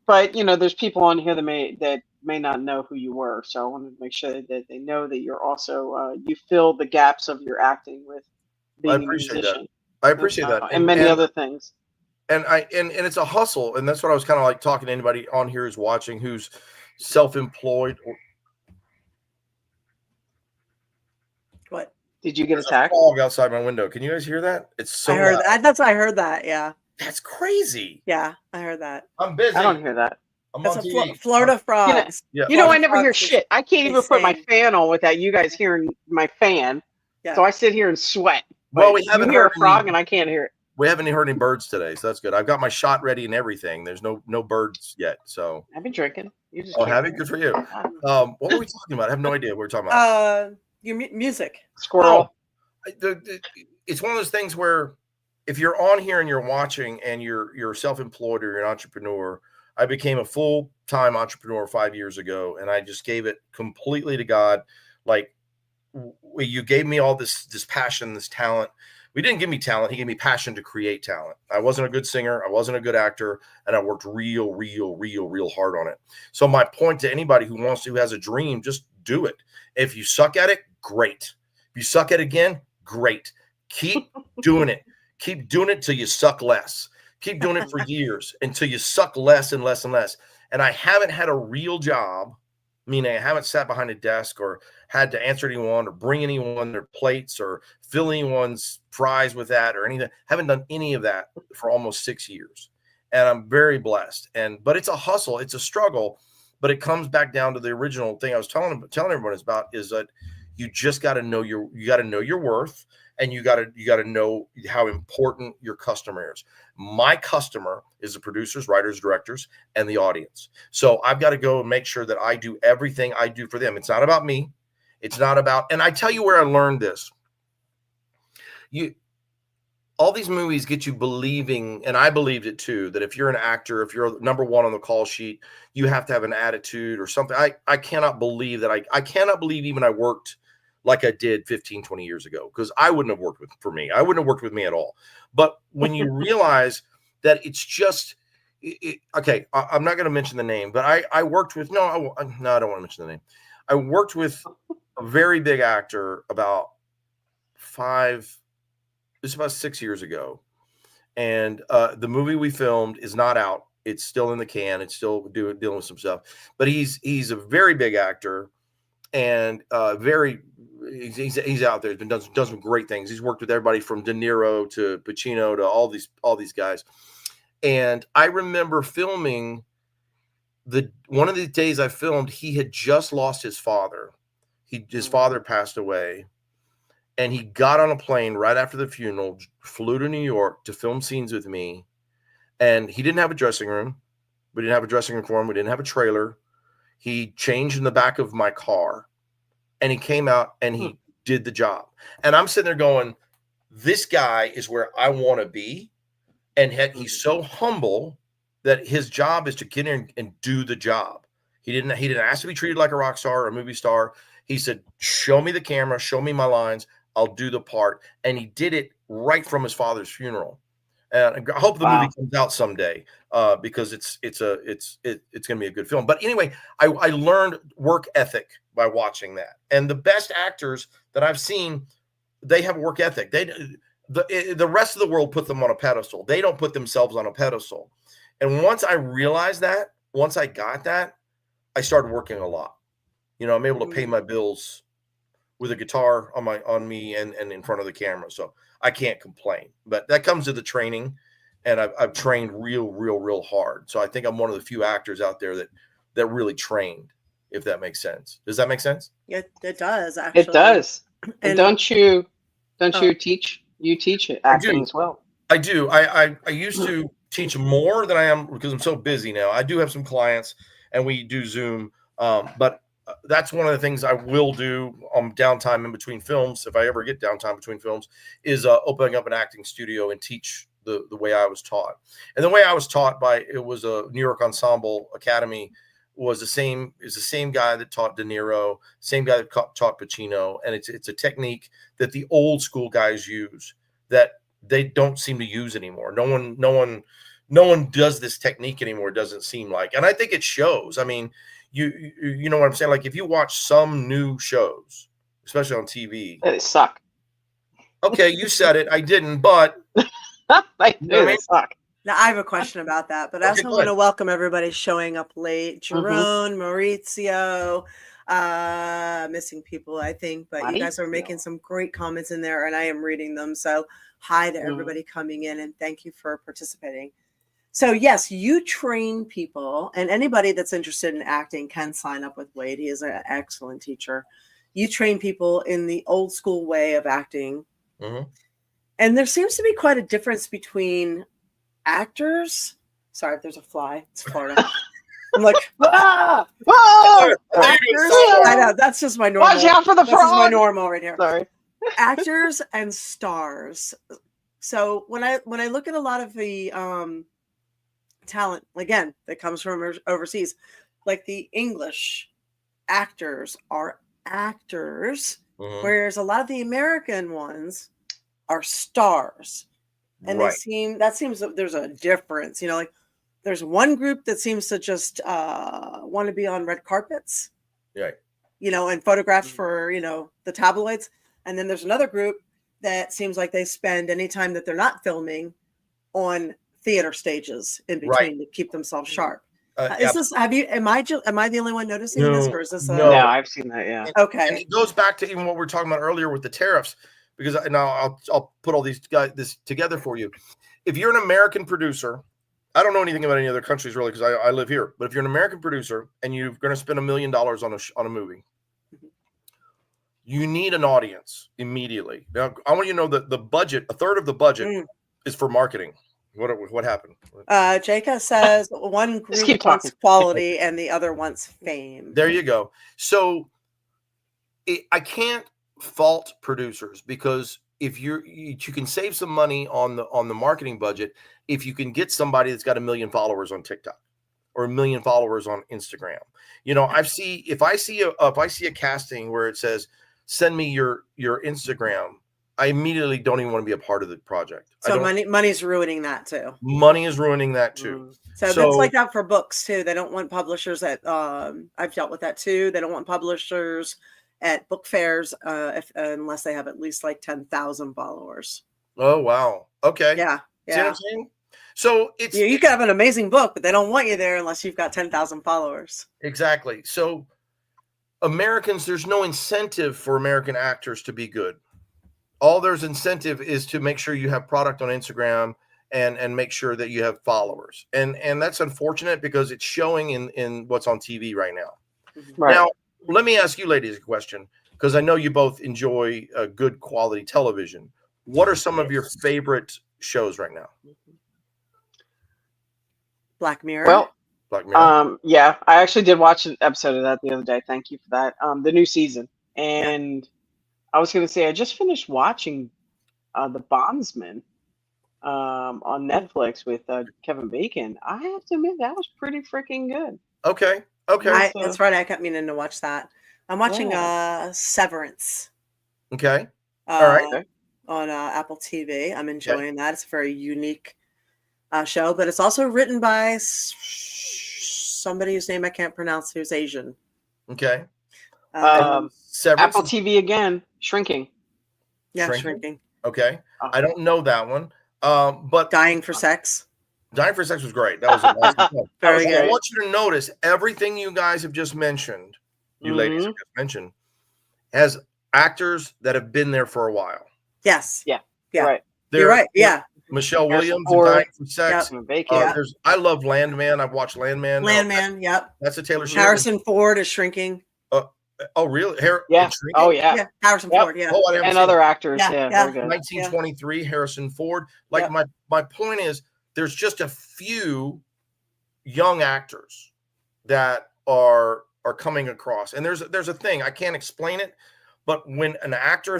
But you know, there's people on here that may not know who you were. So I wanted to make sure that they know that you're also you fill the gaps of your acting with being a musician. I appreciate that. And many other things. And it's a hustle, and that's what I was kind of like talking to anybody on here who's watching, who's self-employed. What? Did you get attacked? Fog outside my window. Can you guys hear that? It's so. I heard that. I heard that. Yeah. That's crazy. Yeah, I heard that. I'm busy. I don't hear that. I'm That's on TV. Florida frogs. You know, I never hear shit. I can't even put my fan on without you guys hearing my fan. Yeah. So I sit here and sweat. Well, we haven't heard a frog, and I can't hear it. We haven't heard any birds today, so that's good. I've got my shot ready and everything. There's no birds yet, so. I've been drinking. Have you? Good for you. What were we talking about? I have no idea what we're talking about. Your music. Squirrel. It's one of those things where if you're on here and you're watching and you're self-employed or you're an entrepreneur, I became a full-time entrepreneur 5 years ago, and I just gave it completely to God. Like, you gave me all this passion, this talent. We didn't give me talent. He gave me passion to create talent. I wasn't a good singer. I wasn't a good actor. And I worked real hard on it. So my point to anybody who has a dream, just do it. If you suck at it, great. If you suck at it again, great. Keep doing it. Keep doing it till you suck less. Keep doing it for years until you suck less and less and less. And I haven't had a real job, meaning I haven't sat behind a desk or had to answer anyone or bring anyone their plates or fill anyone's fries with that or anything. Haven't done any of that for almost 6 years. And I'm very blessed. But it's a hustle. It's a struggle. But it comes back down to the original thing I was telling everyone about is that you just got to know your worth, and you got to know how important your customer is. My customer is the producers, writers, directors, and the audience. So I've got to go and make sure that I do everything I do for them. It's not about me. It's not about, and I tell you where I learned this. All these movies get you believing, and I believed it too, that if you're an actor, if you're number one on the call sheet, you have to have an attitude or something. I cannot believe that I cannot believe even I worked like I did 15, 20 years ago, because I wouldn't have worked for me. I wouldn't have worked with me at all. But when you realize that it's just, okay, I'm not going to mention the name, but I worked with, no, I don't want to mention the name. I worked with a very big actor about 6 years ago. And the movie we filmed is not out. It's still in the can. It's still dealing with some stuff. But he's a very big actor, and he's out there. He's done some great things. He's worked with everybody from De Niro to Pacino to all these guys. And I remember filming one of the days I filmed. He had just lost his father. His father passed away. And he got on a plane right after the funeral, flew to New York to film scenes with me. And he didn't have a dressing room. We didn't have a dressing room for him. We didn't have a trailer. He changed in the back of my car. And he came out and he did the job. And I'm sitting there going, this guy is where I want to be. And he's so humble that his job is to get in and do the job. He didn't ask to be treated like a rock star or a movie star. He said, show me the camera, show me my lines. I'll do the part. And he did it right from his father's funeral. And I hope the movie comes out someday because it's going to be a good film. But anyway, I learned work ethic by watching that. And the best actors that I've seen, they have work ethic. The rest of the world put them on a pedestal. They don't put themselves on a pedestal. And once I realized that, once I got that, I started working a lot. I'm able to pay my bills with a guitar on me and in front of the camera. So I can't complain, but that comes to the training, and I've trained real hard. So I think I'm one of the few actors out there that really trained, if that makes sense. Does that make sense? Yeah, it does actually. It does. And don't you Oh. teach? You teach it acting as well. I do. I used to teach more than I am because I'm so busy now. I do have some clients and we do Zoom, but that's one of the things I will do on downtime in between films. If I ever get downtime between films, is opening up an acting studio and teach the way I was taught. And the way I was taught it was a New York Ensemble Academy, is the same guy that taught De Niro, same guy that taught Pacino. And it's a technique that the old school guys use that they don't seem to use anymore. No one does this technique anymore. It doesn't seem like, and I think it shows. I mean, you know what I'm saying? Like if you watch some new shows, especially on TV, They suck. Okay, you said it. I didn't, but They suck. Now I have a question about that, but I also want to welcome everybody showing up late. Jerome, Maurizio, missing people, I think, but you guys are making some great comments in there, and I am reading them. So hi to everybody coming in, and thank you for participating. So yes, you train people, and anybody that's interested in acting can sign up with Wade. He is an excellent teacher. You train people in the old school way of acting. And there seems to be quite a difference between actors. Sorry if there's a fly. It's Florida. I'm like, actors. I know, that's just my normal. Watch out for the frog. This is my normal right here. Sorry. Actors and stars. So when I look at a lot of the talent, again, that comes from overseas, like the English actors are actors, whereas a lot of the American ones are stars. And that seems that there's a difference, like there's one group that seems to just want to be on red carpets, and photographs for, the tabloids. And then there's another group that seems like they spend any time that they're not filming on theater stages in between to keep themselves sharp. Is this, am I the only one noticing this, or is this no, I've seen that. Yeah. Okay. And it goes back to even what we were talking about earlier with the tariffs, because now I'll put all this together for you. If you're an American producer, I don't know anything about any other countries really, because I live here, but if you're an American producer and you're going to spend $1 million on a movie, you need an audience immediately. Now, I want you to know that the budget, a third of the budget is for marketing. What happened? Jacob says one group wants quality and the other wants fame. There you go. So I can't fault producers, because if you can save some money on the marketing budget if you can get somebody that's got 1 million followers on TikTok or 1 million followers on Instagram. If I see a casting where it says send me your Instagram, I immediately don't even want to be a part of the project. So money's ruining that too. Money is ruining that too. So that's like that for books too. They don't want publishers at I've dealt with that too. They don't want publishers at book fairs unless they have at least like 10,000 followers. Oh wow. Okay. Yeah. See what I'm saying? So you could have an amazing book, but they don't want you there unless you've got 10,000 followers. Exactly. So Americans, there's no incentive for American actors to be good. All there's incentive is to make sure you have product on Instagram and make sure that you have followers. And that's unfortunate because it's showing in what's on TV right now. Right. Now, let me ask you ladies a question, because I know you both enjoy good quality television. What are some of your favorite shows right now? Black Mirror. Well, Black Mirror. yeah, I actually did watch an episode of that the other day. Thank you for that. The new season. And I was going to say, I just finished watching The Bondsman on Netflix with Kevin Bacon. I have to admit, that was pretty freaking good. Okay. Okay. That's right. I kept meaning to watch that. I'm watching Severance. Okay. All right. On Apple TV. I'm enjoying that. It's a very unique show, but it's also written by somebody whose name I can't pronounce, who's Asian. Okay. Severance. Apple TV again, Shrinking. Yeah, Shrinking. Okay. I don't know that one. But Dying for Sex. Dying for Sex was great. That was a nice film. Very good. I want you to notice everything you guys have just mentioned, you ladies have just mentioned, has actors that have been there for a while. Yes. Yeah. Right. You're right. Yeah. Michelle Williams and Dying for Sex. Yep. I love Landman. I've watched Landman. Landman. Yep. That's a Taylor Swift. Harrison Ford is Shrinking. Oh, really? Yeah. Oh, yeah. Harrison Ford. Yeah. Oh, and other actors. Yeah. Very good. 1923, Harrison Ford. Like my point is, there's just a few young actors that are coming across, and there's a thing, I can't explain it, but when an actor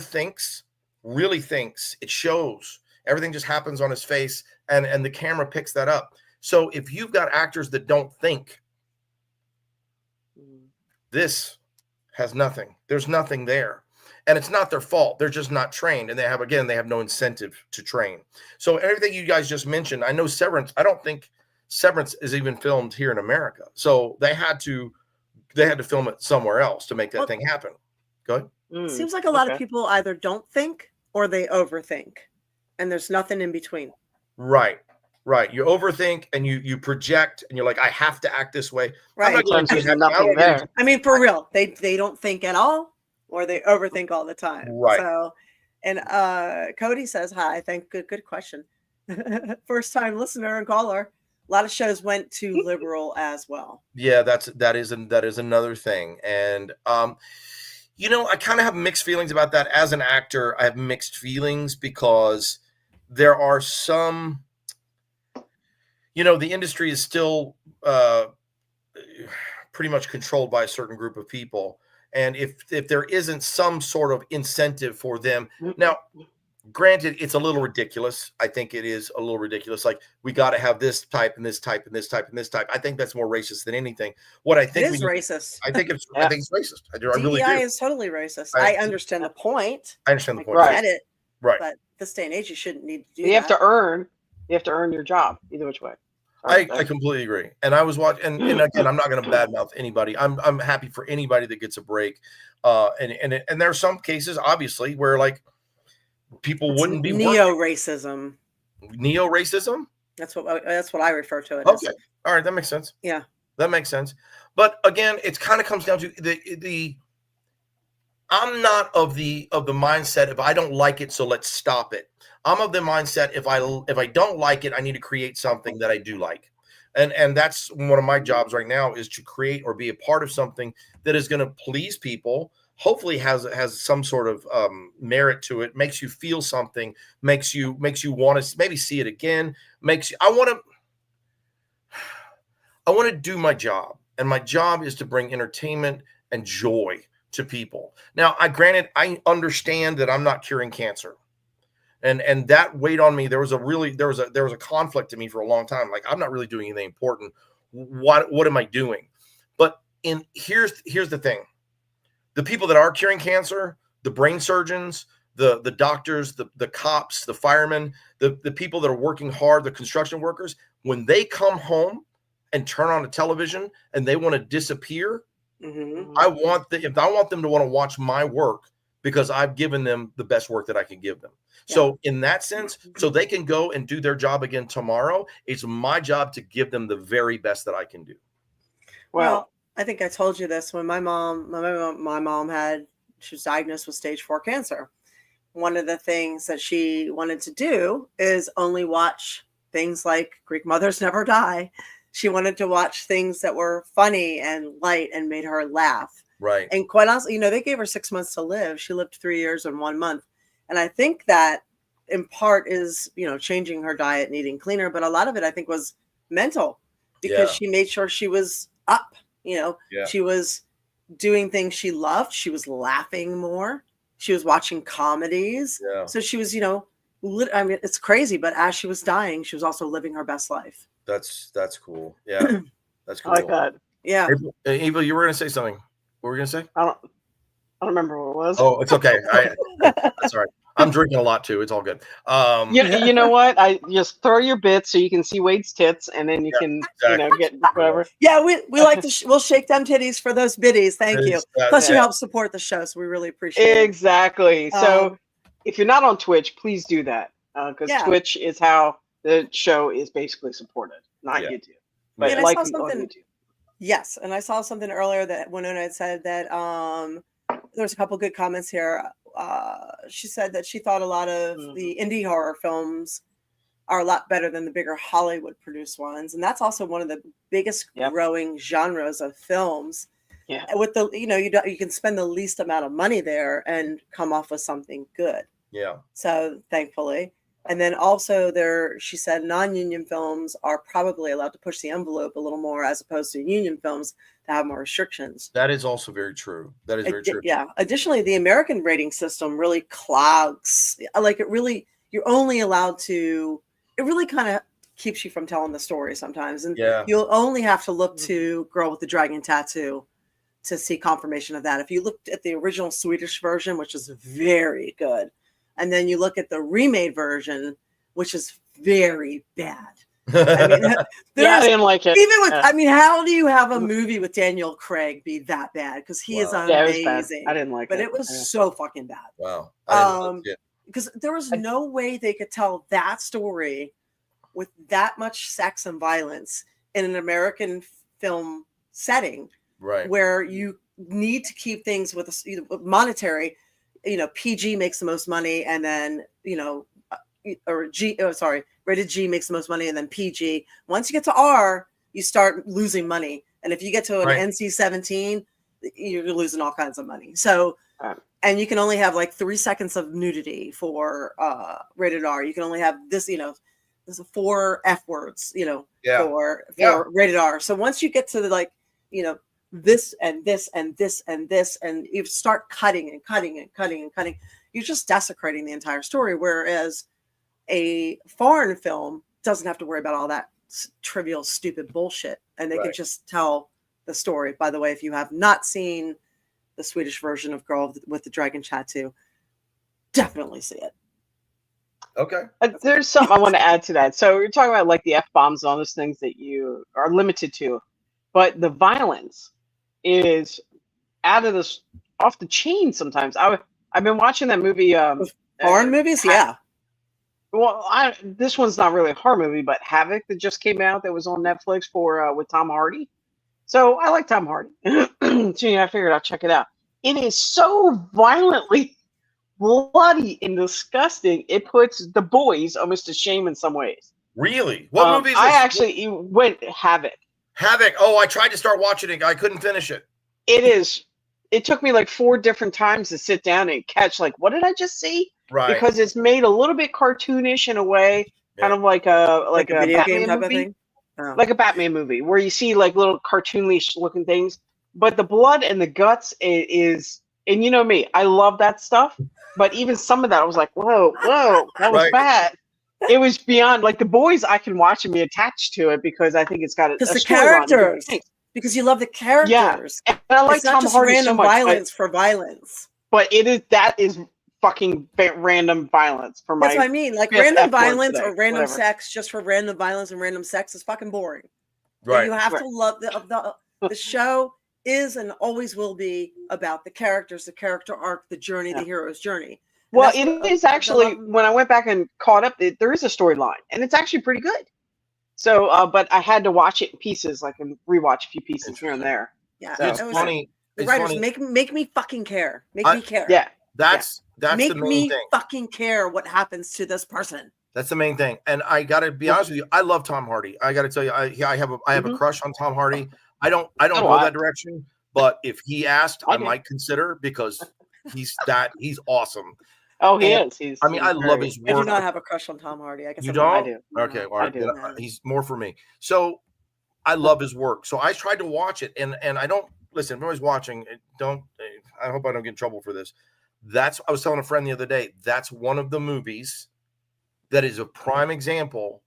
really thinks, it shows. Everything just happens on his face, and the camera picks that up. So if you've got actors that don't think, this has nothing. There's nothing there. And it's not their fault. They're just not trained. And they have no incentive to train. So everything you guys just mentioned, I know Severance, I don't think Severance is even filmed here in America. So they had to film it somewhere else to make that thing happen. Go ahead. It seems like a lot of people either don't think or they overthink. And there's nothing in between. Right. You overthink and you project and you're like, I have to act this way. Right. I mean, for real, they don't think at all, or they overthink all the time. Right. So, and Cody says, hi, good question. First time listener and caller. A lot of shows went too liberal as well. Yeah, that is another thing. And I kind of have mixed feelings about that. As an actor, I have mixed feelings because there are some, the industry is still pretty much controlled by a certain group of people. And if there isn't some sort of incentive for them, now, granted, it's a little ridiculous. I think it is a little ridiculous. Like, we got to have this type and this type and this type and this type. I think that's more racist than anything. What I think it is racist. I think it's racist. I really do. DEI is totally racist. I understand the point. I understand the point. I get it. Right. But this day and age, you shouldn't need to do that. You have to earn your job either which way. I completely agree. And I was watching, and again, I'm not going to badmouth anybody. I'm happy for anybody that gets a break. And there are some cases, obviously, where like people wouldn't be neo-racism. Neo-racism? That's what I refer to it as. Okay. All right, that makes sense. Yeah. That makes sense. But again, it kind of comes down to the I'm not of the mindset if I don't like it, so let's stop it. I'm of the mindset if I don't like it, I need to create something that I do like. And that's one of my jobs right now, is to create or be a part of something that is going to please people, hopefully has some sort of merit to it, makes you feel something, makes you want to maybe see it again, I want to do my job. And my job is to bring entertainment and joy to people. Now, I understand that I'm not curing cancer. And that weighed on me. There was a conflict in me for a long time. Like, I'm not really doing anything important. What am I doing? But here's the thing. The people that are curing cancer, the brain surgeons, the doctors, the cops, the firemen, the people that are working hard, the construction workers, when they come home and turn on a television and they want to disappear, Mhm. I want them to want to watch my work because I've given them the best work that I can give them. So in that sense, so they can go and do their job again tomorrow, it's my job to give them the very best that I can do. Well, I think I told you this when my mom she was diagnosed with stage 4 cancer. One of the things that she wanted to do is only watch things like Greek Mothers Never Die. She wanted to watch things that were funny and light and made her laugh. Right. And quite honestly, they gave her 6 months to live. She lived 3 years and 1 month. And I think that in part is, changing her diet and eating cleaner. But a lot of it, I think, was mental because she made sure she was up. She was doing things she loved. She was laughing more. She was watching comedies. Yeah. So she was, it's crazy. But as she was dying, she was also living her best life. That's cool. Yeah. That's cool. I like that. Yeah. Eva, you were going to say something. What were you going to say? I don't remember what it was. Oh, it's okay. That's all right. I'm drinking a lot too. It's all good. You know what? I just throw your bits so you can see Wade's tits, and then you can, get whatever. Yeah, we like to we'll shake them titties for those biddies. Thank you. Plus, you help support the show, so we really appreciate it. Exactly. So, if you're not on Twitch, please do that because Twitch is how the show is basically supported, not YouTube. But and like I saw something. Yes, and I saw something earlier that Winona had said that there's a couple good comments here. She said that she thought a lot of the indie horror films are a lot better than the bigger Hollywood produced ones, and that's also one of the biggest growing genres of films. Yeah, with the you can spend the least amount of money there and come off with something good. Yeah. So thankfully. And then also she said non-union films are probably allowed to push the envelope a little more as opposed to union films that have more restrictions. That is also very true. That is very true. Yeah. Additionally, the American rating system really clogs. Like you're only allowed to, it really kind of keeps you from telling the story sometimes. And you'll only have to look to Girl with the Dragon Tattoo to see confirmation of that. If you looked at the original Swedish version, which is very good, and then you look at the remade version, which is very bad. I mean, I didn't like it. Even with, how do you have a movie with Daniel Craig be that bad? Because he is amazing. I didn't like it. But it was so fucking bad. Wow. Because there was no way they could tell that story with that much sex and violence in an American film setting, right? Where you need to keep things with monetary. PG makes the most money, and then rated G makes the most money, and then PG. Once you get to R, you start losing money, and if you get to an NC-17, you're losing all kinds of money. So, and you can only have like 3 seconds of nudity for rated R. You can only have this, there's 4 F words, for rated R. So once you get to the this and this and this and this, and you start cutting and cutting and cutting and cutting, you're just desecrating the entire story. Whereas a foreign film doesn't have to worry about all that trivial, stupid bullshit, and they can just tell the story. By the way, if you have not seen the Swedish version of Girl with the Dragon Tattoo, definitely see it. Okay. There's something I want to add to that. So you're talking about like the F-bombs and all those things that you are limited to, but the violence is off the chain sometimes. I've been watching that movie. Foreign movies, Well, this one's not really a horror movie, but Havoc that just came out that was on Netflix with Tom Hardy. So I like Tom Hardy. So I figured I'll check it out. It is so violently bloody and disgusting. It puts the boys almost to shame in some ways. Really? What movie is this? I actually went Havoc. Havoc. Oh, I tried to start watching it. I couldn't finish it. It took me like 4 different times to sit down and catch like, what did I just see? Right. Because it's made a little bit cartoonish in a way, kind of like a video game type movie, of thing. Oh. Like a Batman movie where you see like little cartoonish looking things, but the blood and the guts is, and you know me, I love that stuff. But even some of that, I was like, whoa, that was bad. It was beyond like the boys. I can watch and be attached to it because I think it's got a the characters. Because you love the characters. Yeah, and I like it's not Tom just Hardy random so much, violence for violence. But that is fucking random violence for my. That's what I mean. Like random violence or random sex just for random violence and random sex is fucking boring. Right. You have to love the show is and always will be about the characters, the character arc, the journey, the hero's journey. And Well, that's it what is I actually, love. when I went back and caught up, there is a storyline, and it's actually pretty good. So, but I had to watch it in pieces, like, and rewatch a few pieces here and there. Yeah, So, It's funny. The It's writers funny. make me fucking care. Make me care. yeah. That's Make the main me thing. fucking care what happens to this person. That's the main thing. And I got to be honest with you, I love Tom Hardy. I got to tell you, I have a crush on Tom Hardy. I don't go that direction, but if he asked, I might consider, because he's awesome. Oh, he is. I mean, I love his work. I do not have a crush on Tom Hardy. I guess You don't? don't? I do. Okay, well, I do. he's more for me. So I love his work. So I tried to watch it, and I don't listen. If anybody's watching, I hope I don't get in trouble for this. I was telling a friend the other day, that's one of the movies that is a prime example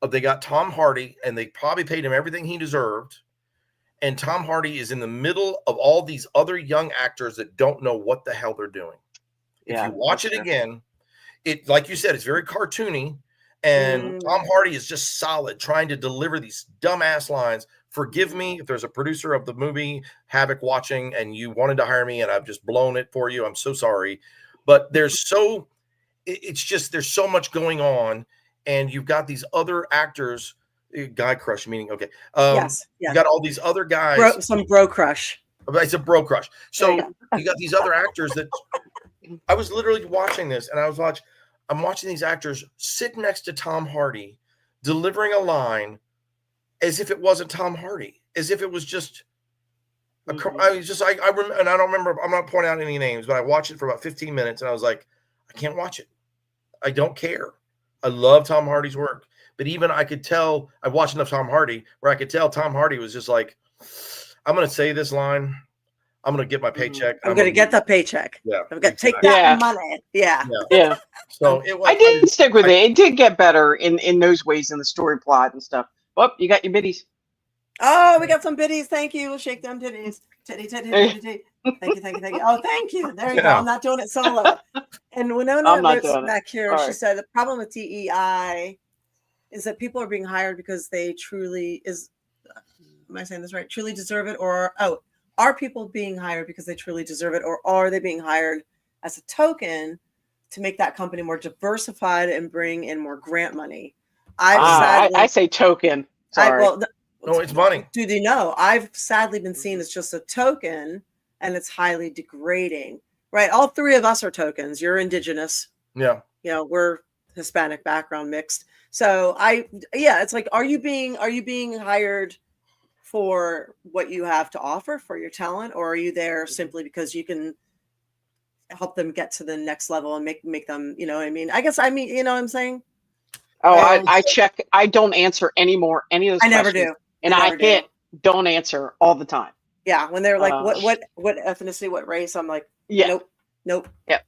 of, they got Tom Hardy and they probably paid him everything he deserved. And Tom Hardy is in the middle of all these other young actors that don't know what the hell they're doing. If you watch it again, it, like you said, it's very cartoony. And Tom Hardy is just solid, trying to deliver these dumbass lines. Forgive me if there's a producer of the movie Havoc watching and you wanted to hire me and I've just blown it for you. I'm so sorry. But there's so much going on. And you've got these other actors, guy crush, meaning, okay. Yes. You got all these other guys. Some bro crush. It's a bro crush. So you got these other actors that I was literally watching this, and I'm watching these actors sit next to Tom Hardy, delivering a line as if it wasn't Tom Hardy, as if it was just I remember, and I don't remember, I'm not pointing out any names, but I watched it for about 15 minutes and I was like, I can't watch it. I don't care. I love Tom Hardy's work, but even I could tell, I watched enough Tom Hardy where I could tell Tom Hardy was just like, I'm going to say this line. I'm going to get my paycheck. I'm going to get the paycheck. Yeah. I'm going to take that money. Yeah. So I did stick with it. It did get better in those ways in the story plot and stuff. Well, you got your biddies. Oh, we got some biddies. Thank you. We'll shake them titties. Titty. Thank you. Oh, thank you. There you go. I'm not doing it solo. And Winona back here, she said the problem with DEI is that people are being hired because they truly am I saying this right? Truly deserve it, or are people being hired because they truly deserve it, or are they being hired as a token to make that company more diversified and bring in more grant money? I say token. Sorry. No, it's money. Do they know? I've sadly been seen as just a token, and it's highly degrading, right? All three of us are tokens. You're indigenous. Yeah. We're Hispanic background mixed. So it's like, are you being hired for what you have to offer, for your talent, or are you there simply because you can help them get to the next level and make them, you know what I mean? You know what I'm saying? I check. I don't answer any of those questions. I never do. And I hit don't answer all the time. Yeah. When they're like, what ethnicity, what race? I'm like, nope. Yeah.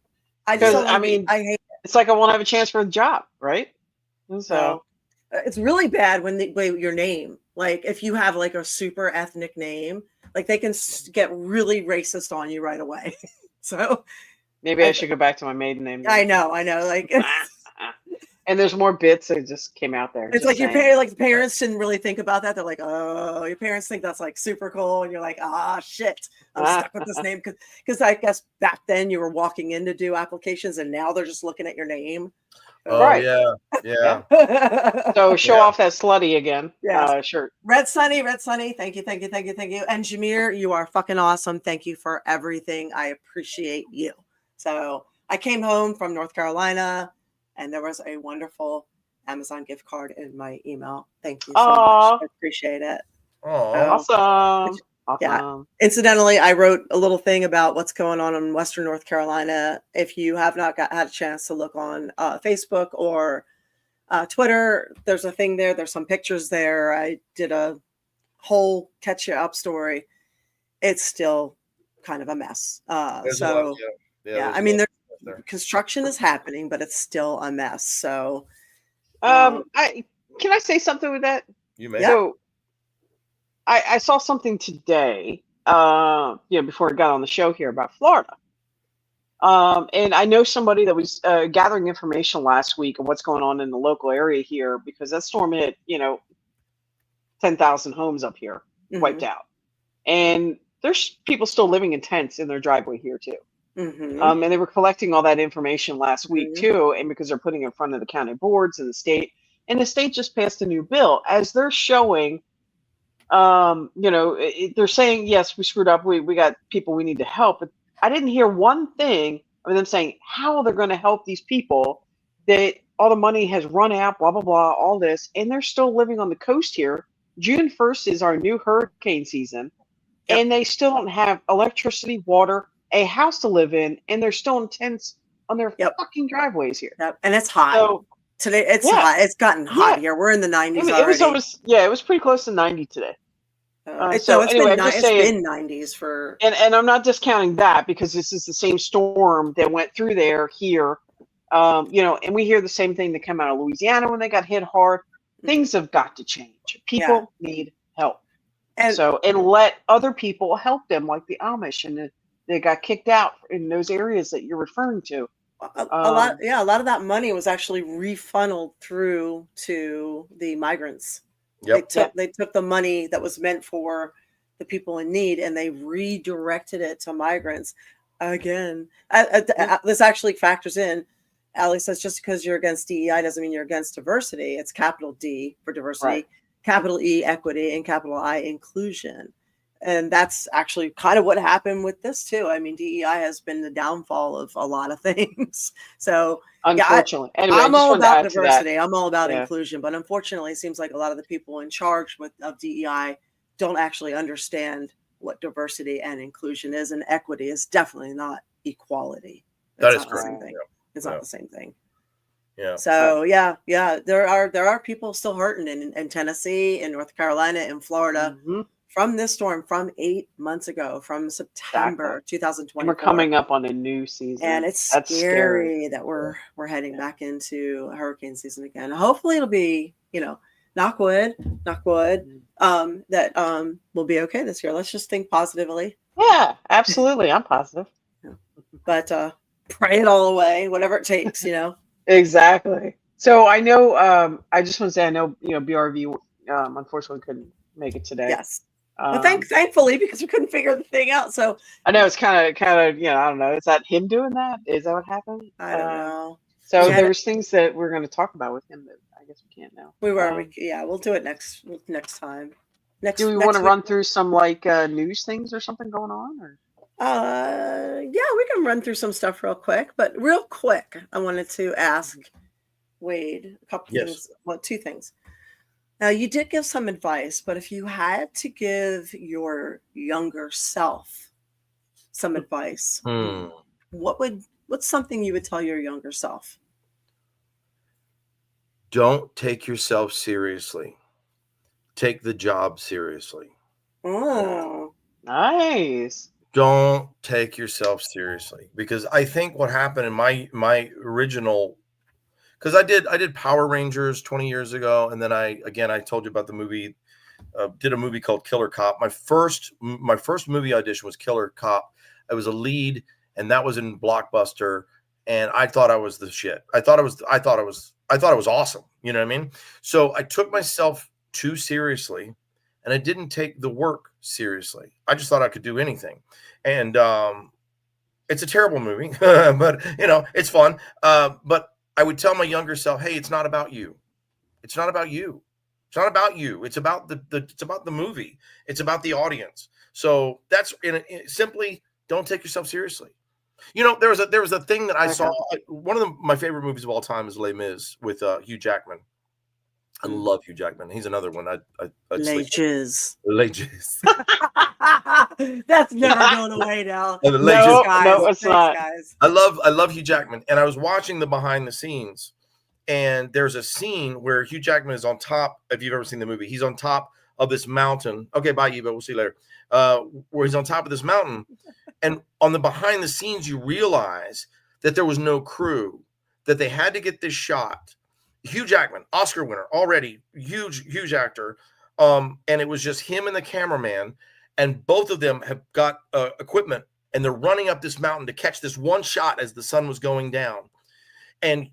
I hate it. It's like I won't have a chance for the job. Right. So it's really bad when your name, like if you have like a super ethnic name, like they can get really racist on you right away. So maybe I should go back to my maiden name. I know. Like, and there's more bits that just came out there. It's like the parents didn't really think about that. They're like, oh, your parents think that's like super cool. And you're like, shit, I'm stuck with this name. Because I guess back then you were walking in to do applications and now they're just looking at your name. Oh, right. Yeah. So show off that slutty again. Yeah. Shirt. Red Sunny. Thank you. And Jameer, you are fucking awesome. Thank you for everything. I appreciate you. So I came home from North Carolina and there was a wonderful Amazon gift card in my email. Thank you so much. I appreciate it. Awesome. Yeah. Incidentally, I wrote a little thing about what's going on in Western North Carolina. If you have not had a chance to look on Facebook or Twitter, there's a thing there. There's some pictures there. I did a whole catch you up story. It's still kind of a mess. I mean, construction is happening, but it's still a mess. So, can I say something with that? You may. So, I saw something today, before I got on the show here about Florida. And I know somebody that was gathering information last week on what's going on in the local area here because that storm hit, 10,000 homes up here wiped out, and there's people still living in tents in their driveway here too. And they were collecting all that information last week too, and because they're putting it in front of the county boards and the state just passed a new bill as they're showing. They're saying, yes, we screwed up. We got people we need to help. But I didn't hear one thing of them saying how they're going to help these people that all the money has run out, blah, blah, blah, all this. And they're still living on the coast here. June 1st is our new hurricane season. Yep. And they still don't have electricity, water, a house to live in. And they're still in tents on their fucking driveways here. Yep. And it's hot. So, today it's hot. It's gotten hot here. We're in the 90s already. It was pretty close to 90 today. It's been 90s for. And I'm not discounting that because this is the same storm that went through there here. And we hear the same thing that came out of Louisiana when they got hit hard. Things have got to change. People need help. And let other people help them, like the Amish, and they got kicked out in those areas that you're referring to. A lot of that money was actually refunneled through to the migrants. Yep. They took the money that was meant for the people in need and they redirected it to migrants. Again, this actually factors in. Ali says just because you're against DEI doesn't mean you're against diversity. It's capital D for diversity, capital E equity, and capital I inclusion. And that's actually kind of what happened with this too. I mean, DEI has been the downfall of a lot of things. So unfortunately, I'm all about diversity. I'm all about inclusion, but unfortunately, it seems like a lot of the people in charge of DEI don't actually understand what diversity and inclusion is, and equity is definitely not equality. That is correct. It's not the same thing. Yeah. So there are people still hurting in Tennessee, in North Carolina, in Florida. From this storm from 8 months ago, from September 2020. We're coming up on a new season. And it's scary that we're heading back into hurricane season again. Hopefully it'll be, knock wood, that we'll be okay this year. Let's just think positively. Yeah, absolutely. I'm positive. Yeah. But pray it all away, whatever it takes, Exactly. So I know, I just want to say, I know, BRV unfortunately couldn't make it today. Yes. Well, thankfully, because we couldn't figure the thing out. So I know it's kind of, I don't know. Is that him doing that? Is that what happened? I don't know. So there's things that we're going to talk about with him that I guess we can't now. We'll do it next time. Do we want to run through some news things or something going on? Or? We can run through some stuff real quick. But real quick, I wanted to ask Wade a couple things. Well, two things. Now, you did give some advice, but if you had to give your younger self some advice, what's something you would tell your younger self? Don't take yourself seriously. Take the job seriously. Oh, nice. Don't take yourself seriously, because I think what happened in my original, because I did Power Rangers 20 years ago, and then I told you about the movie, did a movie called Killer Cop. My first movie audition was Killer Cop. I was a lead, and that was in Blockbuster, and I thought I was the shit. I thought it was awesome. You know what I mean? So I took myself too seriously, and I didn't take the work seriously. I just thought I could do anything, and it's a terrible movie, but it's fun. But I would tell my younger self, hey, it's not about you. It's not about you. It's not about you. It's about it's about the movie. It's about the audience. So that's simply don't take yourself seriously. There was a thing that I saw. One of my favorite movies of all time is Les Mis with Hugh Jackman. I love Hugh Jackman. He's another one. Les Jizz. That's never going away now. No, it's not. Guys. I love Hugh Jackman, and I was watching the behind the scenes, and there's a scene where Hugh Jackman is on top. If you've ever seen the movie, he's on top of this mountain. Okay, bye, Eva. We'll see you later. Where he's on top of this mountain, and on the behind the scenes, you realize that there was no crew, that they had to get this shot. Hugh Jackman, Oscar winner, already huge actor, and it was just him and the cameraman, and both of them have got equipment, and they're running up this mountain to catch this one shot as the sun was going down. And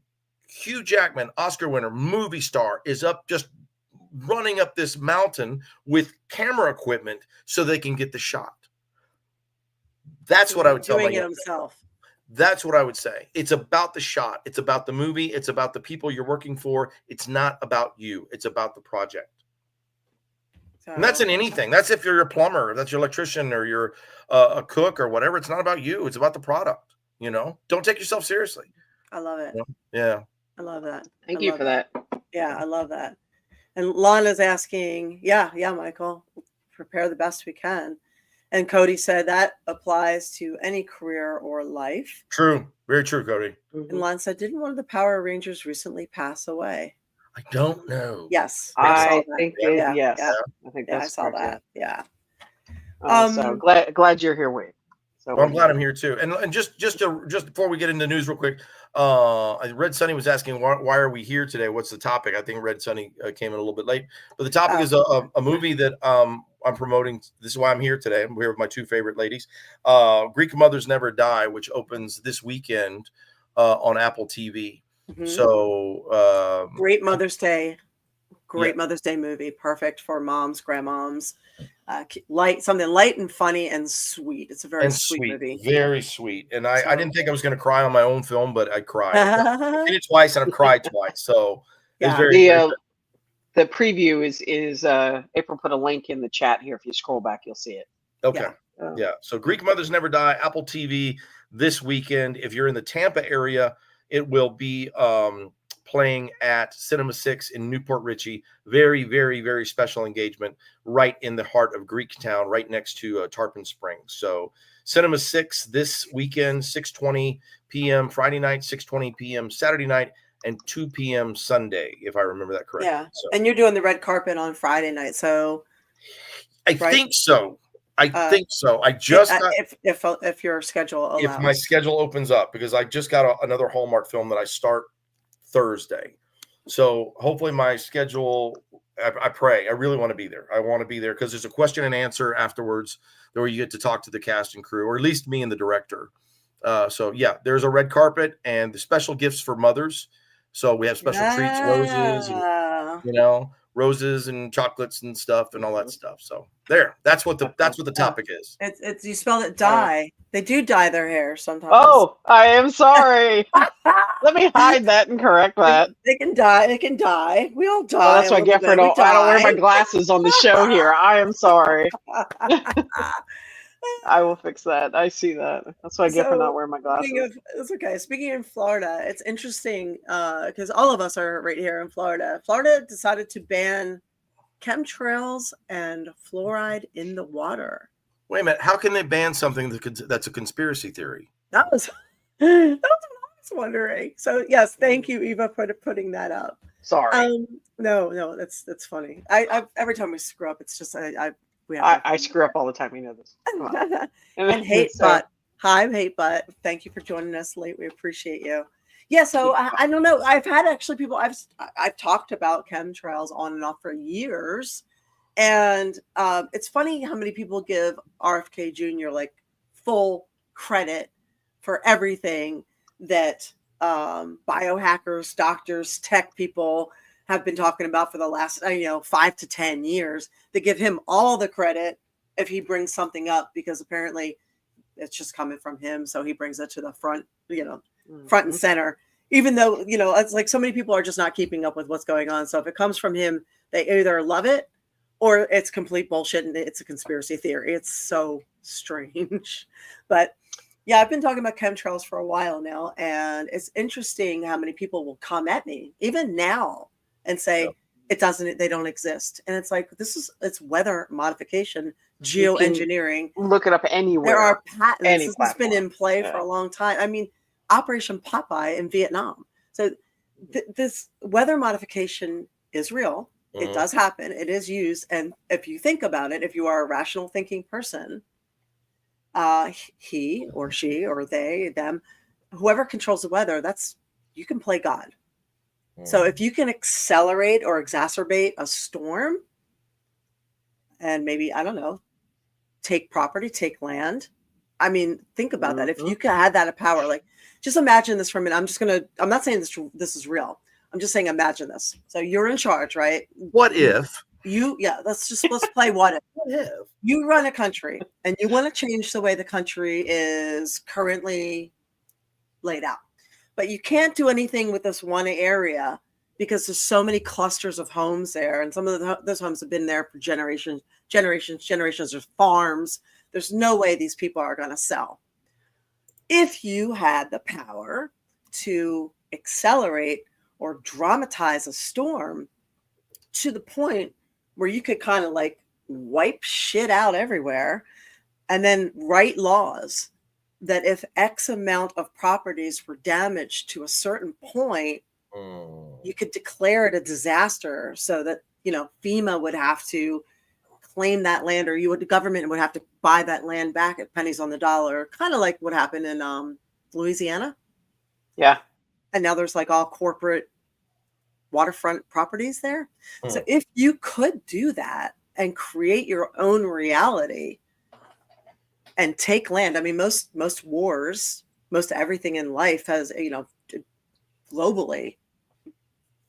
Hugh Jackman, Oscar winner, movie star, is up just running up this mountain with camera equipment so they can get the shot. That's what I would tell my doing it young himself. That's what I would say. It's about the shot. It's about the movie. It's about the people you're working for. It's not about you. It's about the project. And that's in anything. That's if you're a plumber, that's your electrician, or you're a cook or whatever. It's not about you. It's about the product. You know, don't take yourself seriously. I love it. Yeah. I love that. Thank I you love for that. Yeah, I love that. And Lana's asking, yeah, Michael, prepare the best we can. And Cody said that applies to any career or life. True. Very true, Cody. And Lana said, didn't one of the Power Rangers recently pass away? I don't know. Yes. I think Yeah, yes. yeah. I think Yeah, that's I saw correct, that. yeah. So glad you're here, Wade. So Well, I'm glad I'm here too. And just before we get into news real quick, Red Sunny was asking why are we here today? What's the topic? I think Red Sunny came in a little bit late, but the topic is a movie that I'm promoting. This is why I'm here today. I'm here with my two favorite ladies. Greek Mothers Never Die, which opens this weekend on Apple TV. Mm-hmm. So great Mother's Day. Great Mother's Day movie. Perfect for moms, grandmoms. Something light and funny and sweet. It's a very sweet movie. Very sweet. And I didn't think I was going to cry on my own film, but I cried. I did it twice and I've cried twice. So it's very the preview is April put a link in the chat here. If you scroll back, you'll see it. Okay. Yeah. So Greek Mothers Never Die, Apple TV this weekend. If you're in the Tampa area, it will be playing at Cinema 6 in Newport Richey. Very, very, very special engagement right in the heart of Greek Town, right next to Tarpon Springs. So Cinema 6 this weekend, 6:20 p.m. Friday night, 6:20 p.m. Saturday night, and 2 p.m. Sunday, if I remember that correctly. Yeah. So. And you're doing the red carpet on Friday night. So I think so. I think so. I just got, if your schedule allows. If my schedule opens up, because I just got another Hallmark film that I start Thursday. So hopefully my schedule, I pray, I really want to be there. I want to be there because there's a question and answer afterwards where you get to talk to the cast and crew, or at least me and the director. So yeah, there's a red carpet and the special gifts for mothers. So we have special treats, roses, and, roses and chocolates and stuff and all that stuff. So that's what the topic is. It's you spelled it dye. They do dye their hair sometimes. Oh, I am sorry. Let me hide that and correct that. They can dye. We all dye. Well, that's why Geoffrey I don't wear my glasses on the show here. I am sorry. I will fix that. I see that. That's why Geoffrey not wearing my glasses. It's okay. Speaking in Florida, it's interesting because all of us are right here in Florida. Florida decided to ban chemtrails and fluoride in the water. Wait a minute. How can they ban something that's a conspiracy theory? That was what I was wondering. So yes, thank you, Eva, for putting that up. Sorry. No, that's funny. I every time we screw up, it's just I screw up all the time. You know this. And hate butt. Hi, hate butt. Thank you for joining us late. We appreciate you. Yeah. So I don't know. I've had actually people I've talked about chemtrails on and off for years, and it's funny how many people give RFK Jr. like full credit for everything that biohackers, doctors, tech people have been talking about for the last 5 to 10 years. They give him all the credit if he brings something up, because apparently it's just coming from him, so he brings it to the front, front and center, even though it's like so many people are just not keeping up with what's going on. So if it comes from him, they either love it or it's complete bullshit and it's a conspiracy theory. It's so strange. But yeah, I've been talking about chemtrails for a while now, and it's interesting how many people will come at me even now and say they don't exist. And it's like, it's weather modification, geoengineering. Look it up anywhere. There are patents. This has been in play for a long time. I mean, Operation Popeye in Vietnam. So this weather modification is real. It does happen. It is used. And if you think about it, if you are a rational thinking person, he or she or they, them, whoever controls the weather, you can play God. So if you can accelerate or exacerbate a storm and maybe, I don't know, take property, take land. I mean, think about that. If you had that power, like just imagine this for a minute. I'm not saying this is real, I'm just saying, imagine this. So you're in charge, right? What if? Let's play what if. What if? You run a country and you want to change the way the country is currently laid out. But you can't do anything with this one area because there's so many clusters of homes there. And some of those homes have been there for generations. There's farms. There's no way these people are going to sell. If you had the power to accelerate or dramatize a storm to the point where you could kind of like wipe shit out everywhere and then write laws that if X amount of properties were damaged to a certain point, you could declare it a disaster so that, FEMA would have to claim that land, or the government would have to buy that land back at pennies on the dollar, kind of like what happened in Louisiana. Yeah. And now there's like all corporate waterfront properties there. So if you could do that and create your own reality and take land, I mean, most wars, most everything in life has, globally,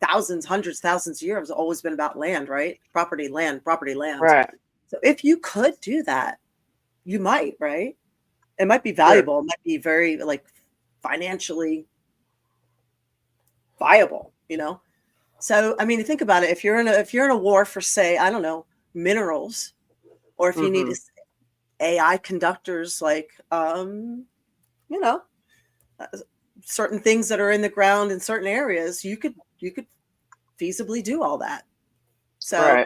hundreds, thousands of years has always been about land, right? Property, land. Right. So if you could do that, you might, right? It might be valuable. Sure. It might be very like financially viable, So, I mean, think about it. If you're in a war for, say, I don't know, minerals, or if you need AI conductors, like, certain things that are in the ground in certain areas, you could feasibly do all that. So,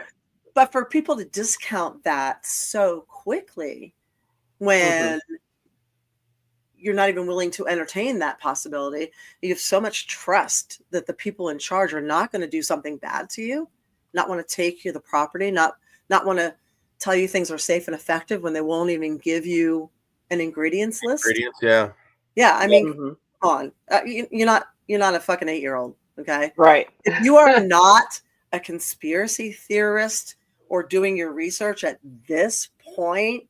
but for people to discount that so quickly when you're not even willing to entertain that possibility, you have so much trust that the people in charge are not going to do something bad to you, not want to take you the property, not want to tell you things are safe and effective when they won't even give you an ingredients list. Yeah. I mean, come on, you're not a fucking 8-year-old. Okay. Right. If you are not a conspiracy theorist or doing your research at this point,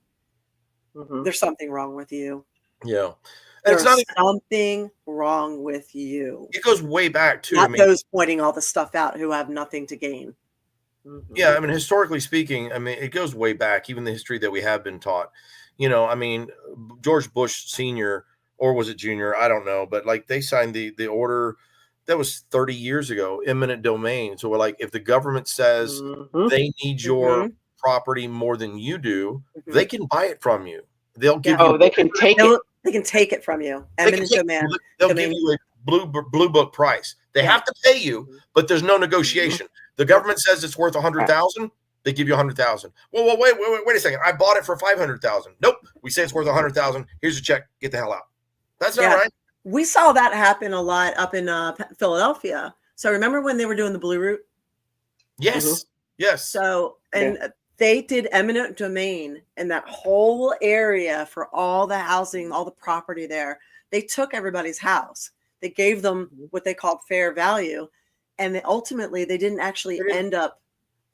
there's something wrong with you. Yeah. There's something wrong with you. It goes way back too. Not those pointing all the stuff out who have nothing to gain. Yeah, I mean, historically speaking, I mean, it goes way back, even the history that we have been taught. I mean, George Bush Sr., or was it Jr.? I don't know. But like they signed the order that was 30 years ago, eminent domain. So we're like, if the government says they need your property more than you do, they can buy it from you. They'll give you. They can take it. They can take it from you. Eminent domain. They'll give you a blue book price. They have to pay you, but there's no negotiation. The government says it's worth $100,000. They give you $100,000. Well, wait a second. I bought it for $500,000. Nope. We say it's worth $100,000. Here's your check. Get the hell out. That's not right. We saw that happen a lot up in Philadelphia. So remember when they were doing the Blue Route? Yes. Yes. So, they did eminent domain in that whole area for all the housing, all the property there. They took everybody's house. They gave them what they called fair value. And ultimately, they didn't actually end up,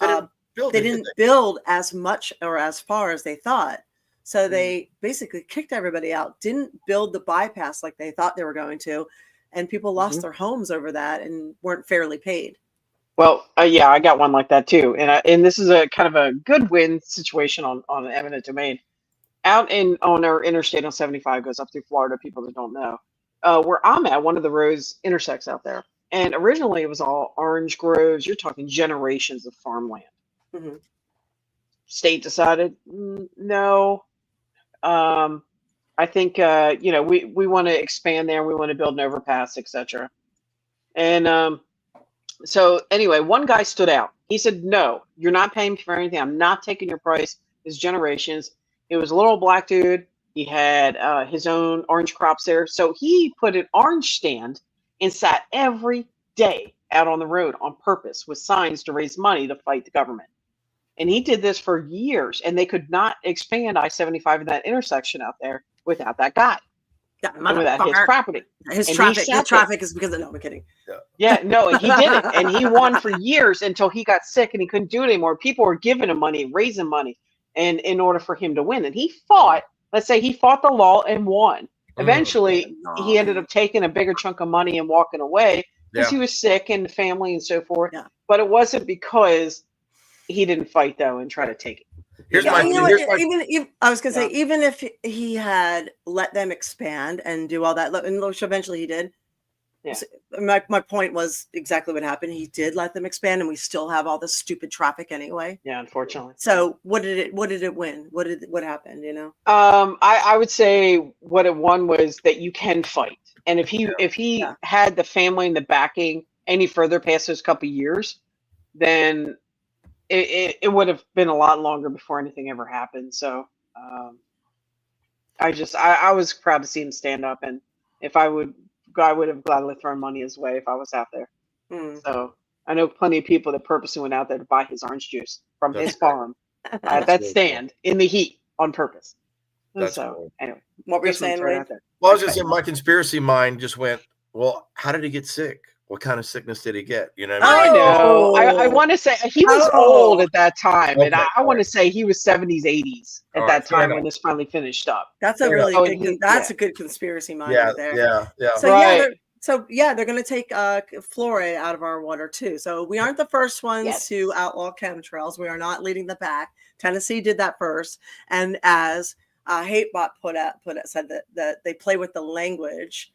they didn't build as much or as far as they thought. So they basically kicked everybody out, didn't build the bypass like they thought they were going to. And people lost their homes over that and weren't fairly paid. Well, I got one like that too, and this is a kind of a good win situation on an eminent domain. Out on our interstate on 75 goes up through Florida. People that don't know, where I'm at, one of the roads intersects out there, and originally it was all orange groves. You're talking generations of farmland. State decided no. I think we want to expand there. We want to build an overpass, etc. And so anyway, one guy stood out. He said, no, you're not paying for anything. I'm not taking your price. It's generations. It was a little black dude. He had his own orange crops there. So he put an orange stand and sat every day out on the road on purpose with signs to raise money to fight the government. And he did this for years. And they could not expand I-75 in that intersection out there without that guy. And without his property. His traffic is because of, no, I'm kidding. No, he did it. And he won for years until he got sick and he couldn't do it anymore. People were giving him money, raising money, and in order for him to win. And he fought, let's say he fought the law and won. Eventually, he ended up taking a bigger chunk of money and walking away because he was sick and the family and so forth. Yeah. But it wasn't because he didn't fight though and try to take it. Here's Yeah, my, and you know here's what? my Even I was gonna say, Yeah. even if he had let them expand and do all that, and which eventually he did. Yeah. So my point was exactly what happened. He did let them expand, and we still have all this stupid traffic anyway. Yeah, unfortunately. So what did it win? What happened? You know? I would say what it won was that you can fight, and if he Yeah. had the family and the backing any further past those couple years, then it would have been a lot longer before anything ever happened. So I was proud to see him stand up, and if I would have gladly thrown money his way if I was out there. Mm. So I know plenty of people that purposely went out there to buy his orange juice from That's his farm at That's that really stand in the heat on purpose. That's So cool. anyway, What were you just wanted to saying, throw it Wade? out there. Well, I was just Okay. saying, my conspiracy mind just went, well, how did he get sick? What kind of sickness did he get? You know what I I mean? know. I Oh. want to say he was old at that time, and Okay, I all want to right. say he was 70s, 80s at All right, that fair time when enough. this finally finished up. That's a Fair really enough. good. Oh, and That's yeah. a good conspiracy mind Yeah, right there. yeah. So Right. they're going to take fluoride out of our water too. So we aren't the first ones to Yes. outlaw chemtrails. We are not leading the pack. Tennessee did that first, and as Hatebot said that they play with the language.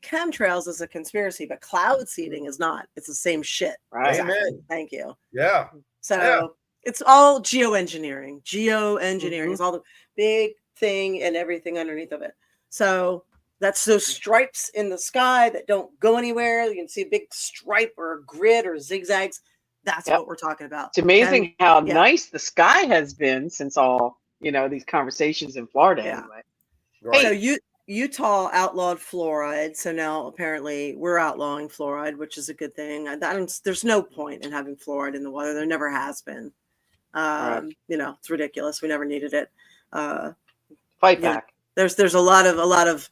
Chemtrails is a conspiracy, but cloud seeding is not. It's the same shit. Right. Exactly. Amen. Thank you. Yeah. So Yeah. it's all geoengineering. Geoengineering Mhm. is all the big thing and everything underneath of it. So that's those stripes in the sky that don't go anywhere. You can see a big stripe or a grid or zigzags. That's Yep. what we're talking about. It's amazing how yeah. nice the sky has been since all these conversations in Florida. Yeah. Anyway. Right. So Utah outlawed fluoride, so now apparently we're outlawing fluoride, which is a good thing. There's no point in having fluoride in the water. There never has been. Right. It's ridiculous. We never needed it. Fight back. There's a lot of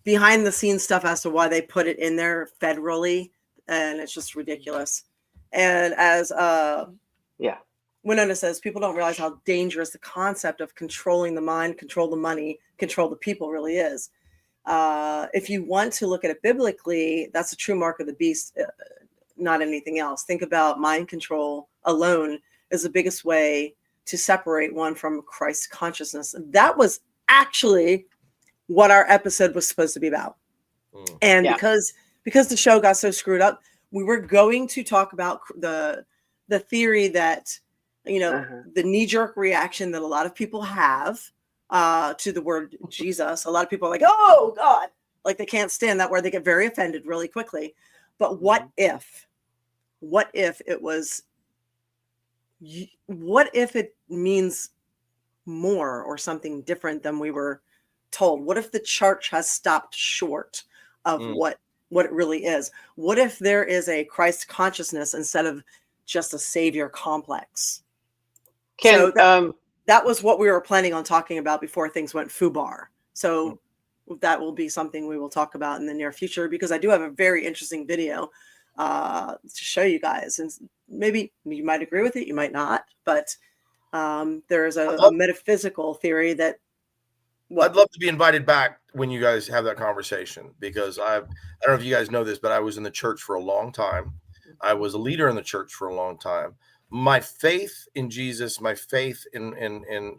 behind the scenes stuff as to why they put it in there federally, and it's just ridiculous. And as Winona says, people don't realize how dangerous the concept of controlling the mind, control the money, control the people really is. If you want to look at it biblically, that's a true mark of the beast, not anything else. Think about mind control alone is the biggest way to separate one from Christ consciousness. That was actually what our episode was supposed to be about. And because the show got so screwed up, we were going to talk about the theory that the knee-jerk reaction that a lot of people have to the word Jesus. A lot of people are like, oh God, like they can't stand that word. They get very offended really quickly. But what if it was, what if it means more or something different than we were told? What if the church has stopped short of what it really is? What if there is a Christ consciousness instead of just a savior complex? That was what we were planning on talking about before things went foobar. So that will be something we will talk about in the near future, because I do have a very interesting video to show you guys, and maybe you might agree with it, you might not, but there is a metaphysical theory that I'd love to be invited back when you guys have that conversation, because I don't know if you guys know this, but I was in the church for a long time. I was a leader in the church for a long time. My faith in Jesus, my faith in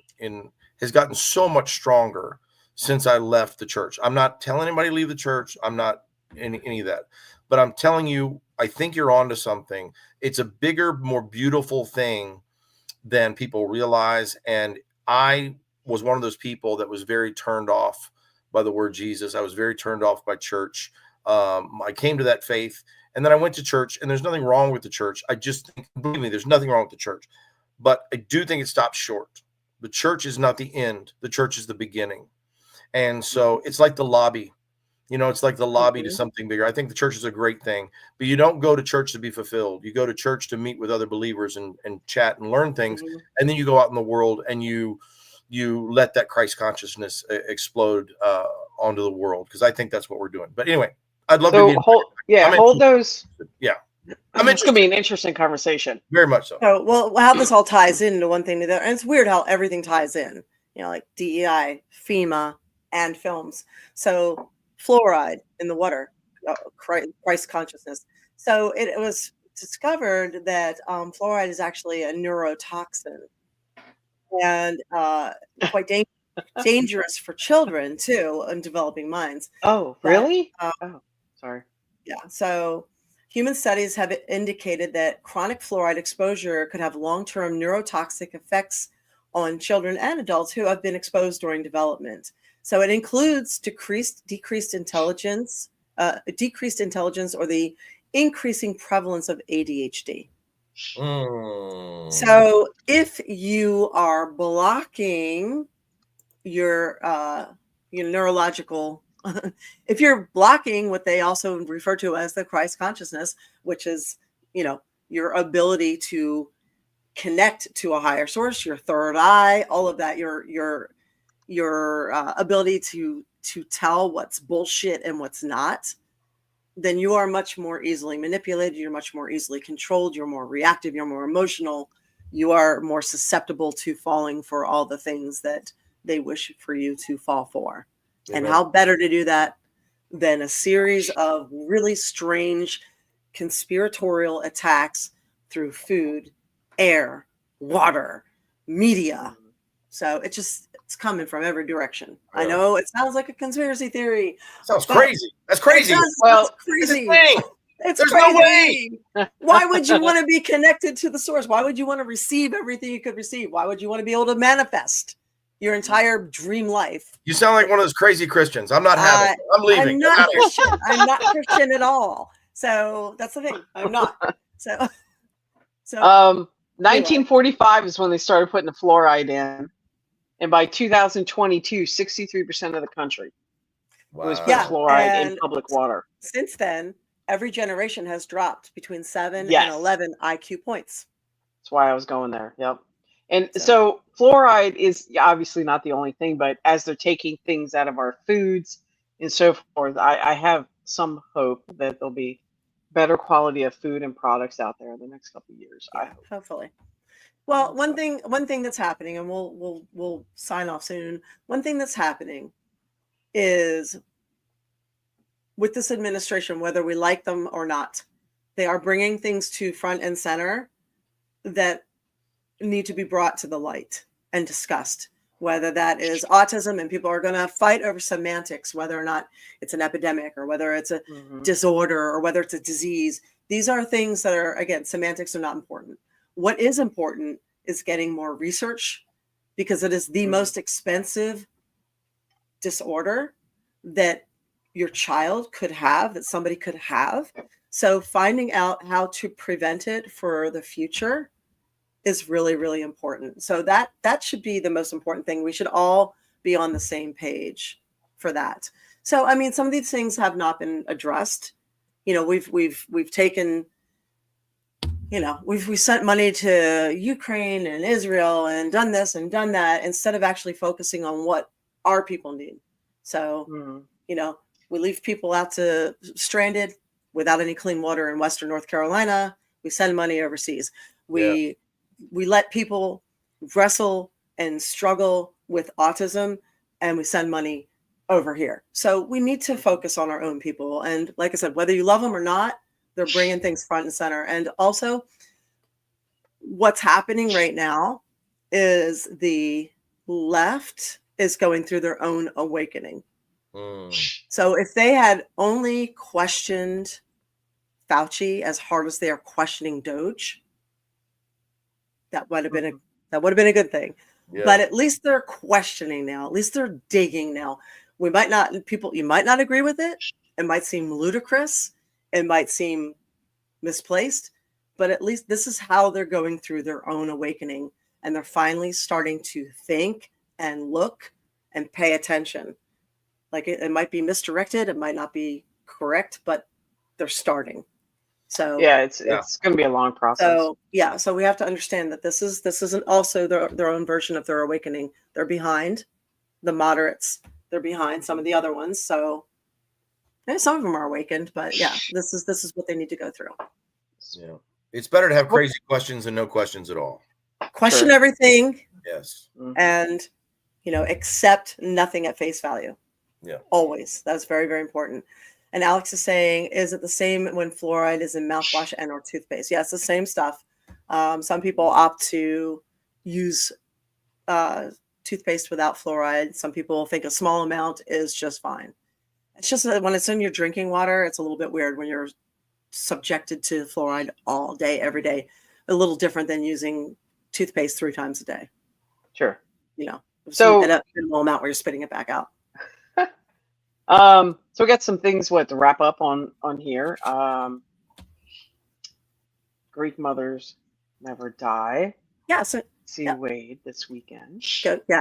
has gotten so much stronger since I left the church. I'm not telling anybody to leave the church. I'm not any of that, but I'm telling you, I think you're onto something. It's a bigger, more beautiful thing than people realize. And I was one of those people that was very turned off by the word Jesus. I was very turned off by church. I came to that faith, and then I went to church, and there's nothing wrong with the church. I just think, believe me, there's nothing wrong with the church, but I do think it stops short. The church is not the end. The church is the beginning. And so it's like the lobby, it's like the lobby to something bigger. I think the church is a great thing, but you don't go to church to be fulfilled. You go to church to meet with other believers and chat and learn things. And then you go out in the world and you let that Christ consciousness explode onto the world, because I think that's what we're doing. But anyway, I'd love to be hold those. Yeah. It's going to be an interesting conversation. Very much so. So, well, how this all ties into one thing to the other. And it's weird how everything ties in, like DEI, FEMA, and films. So fluoride in the water. Christ consciousness. So it was discovered that fluoride is actually a neurotoxin and quite dangerous for children too in developing minds. Oh, That, really? Oh, sorry. yeah. So human studies have indicated that chronic fluoride exposure could have long-term neurotoxic effects on children and adults who have been exposed during development. So it includes decreased intelligence or the increasing prevalence of ADHD. So if you are blocking your neurological if you're blocking what they also refer to as the Christ consciousness, which is your ability to connect to a higher source, your third eye, all of that, your ability to tell what's bullshit and what's not, then you are much more easily manipulated, you're much more easily controlled, you're more reactive, you're more emotional, you are more susceptible to falling for all the things that they wish for you to fall for. Amen. And how better to do that than a series of really strange conspiratorial attacks through food, air, water, media. So it's coming from every direction. I know it sounds like a conspiracy theory. Sounds crazy. That's crazy. Well, it's crazy. It's There's crazy. no way. Why would you want to be connected to the source? Why would you want to receive everything you could receive? Why would you want to be able to manifest your entire dream life? You sound like one of those crazy Christians. I'm not having it. I'm leaving. I'm not Christian. I'm not Christian at all. So that's the thing. I'm not. So 1945 is when they started putting the fluoride in. And by 2022, 63% of the country was put fluoride in public water. Since then, every generation has dropped between 7 Yes. and 11 IQ points. That's why I was going there. Yep. And so fluoride is obviously not the only thing, but as they're taking things out of our foods and so forth, I have some hope that there'll be better quality of food and products out there in the next couple of years. I hope. Hopefully. Well, one thing that's happening, and we'll sign off soon. One thing that's happening is with this administration, whether we like them or not, they are bringing things to front and center that need to be brought to the light and discussed, whether that is autism, and people are going to fight over semantics, whether or not it's an epidemic or whether it's a disorder or whether it's a disease. These are things that are, again, semantics are not important. What is important is getting more research, because it is the most expensive disorder that your child could have, that somebody could have. So finding out how to prevent it for the future is really, really important. So that should be the most important thing. We should all be on the same page for that. So, I mean, some of these things have not been addressed. We've taken, we sent money to Ukraine and Israel and done this and done that instead of actually focusing on what our people need. So, we leave people out to stranded without any clean water in Western North Carolina. We send money overseas. We let people wrestle and struggle with autism, and we send money over here. So we need to focus on our own people. And like I said, whether you love them or not, they're bringing things front and center. And also, what's happening right now is the left is going through their own awakening. So if they had only questioned Fauci as hard as they are questioning Doge, that would have been a good thing. Yeah. But at least they're questioning now. At least they're digging now. You might not agree with it. It might seem ludicrous. It might seem misplaced. But at least this is how they're going through their own awakening. And they're finally starting to think and look and pay attention. Like it might be misdirected. It might not be correct, but they're starting. So it's going to be a long process. So we have to understand that this isn't also their own version of their awakening. They're behind the moderates. They're behind some of the other ones. So some of them are awakened, but this is what they need to go through. Yeah, it's better to have crazy questions than no questions at all. Question everything. Yes. And accept nothing at face value. Yeah. Always. That's very, very important. And Alex is saying, is it the same when fluoride is in mouthwash and or toothpaste? Yeah, it's the same stuff. Some people opt to use toothpaste without fluoride. Some people think a small amount is just fine. It's just that when it's in your drinking water, it's a little bit weird when you're subjected to fluoride all day, every day. A little different than using toothpaste 3 times a day. Sure. So at a minimal amount where you're spitting it back out. So we got some things to wrap up on here. Greek mothers never die. Yeah. So see Wade this weekend.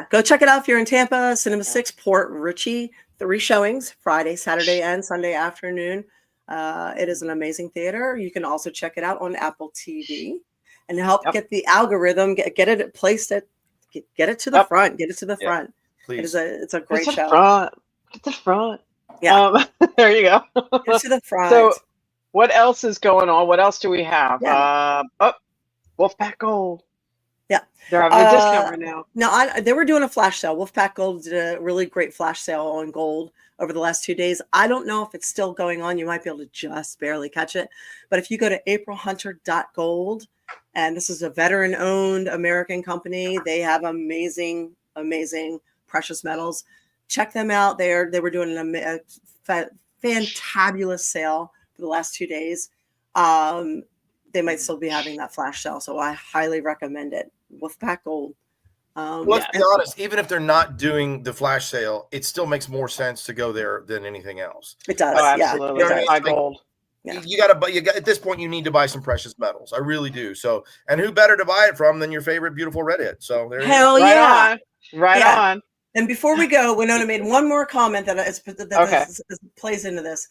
Go check it out if you're in Tampa. Cinema 6, Port Richey. 3 showings, Friday, Saturday, and Sunday afternoon. It is an amazing theater. You can also check it out on Apple TV and help get the algorithm, get it placed at, get it to the front, get it to the front. Please. It's a great show. Get the front. Yeah. There you go. Get to the front. So what else is going on? What else do we have? Wolfpack Gold. Yeah. They're having a discount right now. No, they were doing a flash sale. Wolfpack Gold did a really great flash sale on gold over the last 2 days. I don't know if it's still going on. You might be able to just barely catch it. But if you go to aprilhunter.gold, and this is a veteran-owned American company, they have amazing, amazing precious metals. Check them out. They were doing a fantabulous sale for the last 2 days. They might still be having that flash sale, so I highly recommend it. Wolfpack Gold. Let's be honest. Even if they're not doing the flash sale, it still makes more sense to go there than anything else. It does. Oh, absolutely. You know what I mean? High gold. Yeah. You got at this point. You need to buy some precious metals. I really do. So, and who better to buy it from than your favorite beautiful redhead? So there. Hell you go. yeah! Right on. And before we go, Winona made one more comment that plays into this.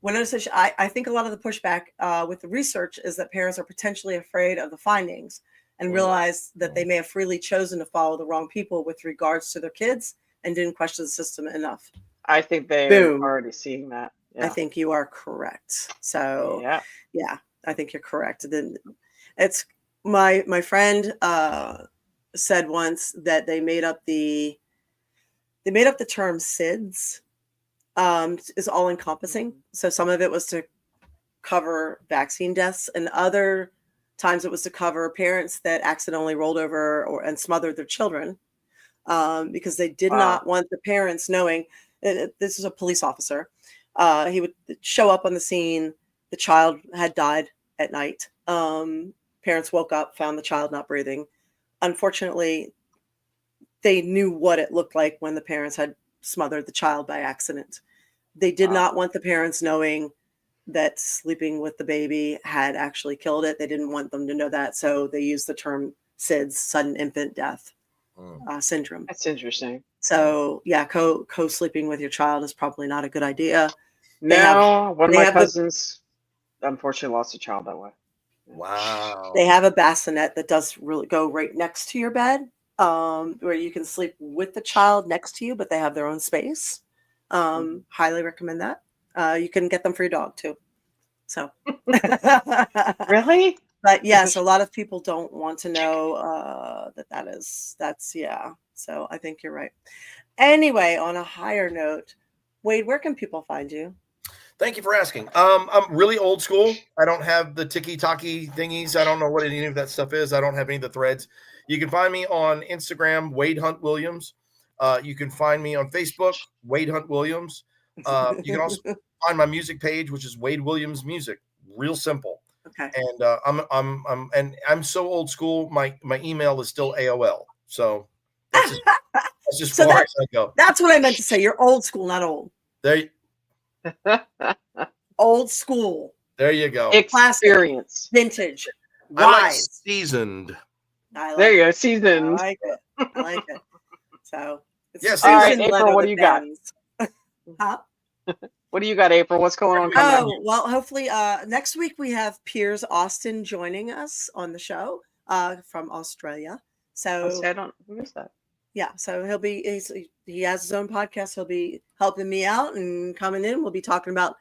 Winona says, I think a lot of the pushback with the research is that parents are potentially afraid of the findings and realize that they may have freely chosen to follow the wrong people with regards to their kids and didn't question the system enough. I think they're already seeing that. Yeah. I think you are correct. So yeah, I think you're correct. Then it's my friend said once that they made up the term SIDS is all encompassing. So some of it was to cover vaccine deaths, and other times it was to cover parents that accidentally rolled over and smothered their children because they did not want the parents knowing. This is a police officer. He would show up on the scene. The child had died at night. Parents woke up, found the child not breathing. Unfortunately, they knew what it looked like when the parents had smothered the child by accident. They did not want the parents knowing that sleeping with the baby had actually killed it. They didn't want them to know that. So they used the term SIDS, sudden infant death syndrome. That's interesting. So yeah, co-sleeping with your child is probably not a good idea. One of my cousins unfortunately lost a child that way. Wow. They have a bassinet that does really go right next to your bed, where you can sleep with the child next to you, but they have their own space. Highly recommend that. You can get them for your dog too. So really? But yes, a lot of people don't want to know that's so I think you're right. Anyway, on a higher note, Wade, where can people find you? Thank you for asking. I'm really old school. I don't have the tiki-taki thingies. I don't know what any of that stuff is. I don't have any of the threads. You can find me on Instagram, Wade Hunt Williams. You can find me on Facebook, Wade Hunt Williams. You can also find my music page, which is Wade Williams Music. Real simple. Okay. And I'm so old school. My email is still AOL. So that's just so far as I go. That's what I meant to say. You're old school, not old. Old school. There you go. Experience. Vintage. I like Wise. seasoned. There you go. Seasoned. I like it. So yes. All right, April, what do you got? Huh? What do you got, April? What's going on? Coming up? Well, hopefully next week we have Piers Austin joining us on the show from Australia. So I don't miss that. Yeah, so he has his own podcast. He'll be helping me out and coming in. We'll be talking about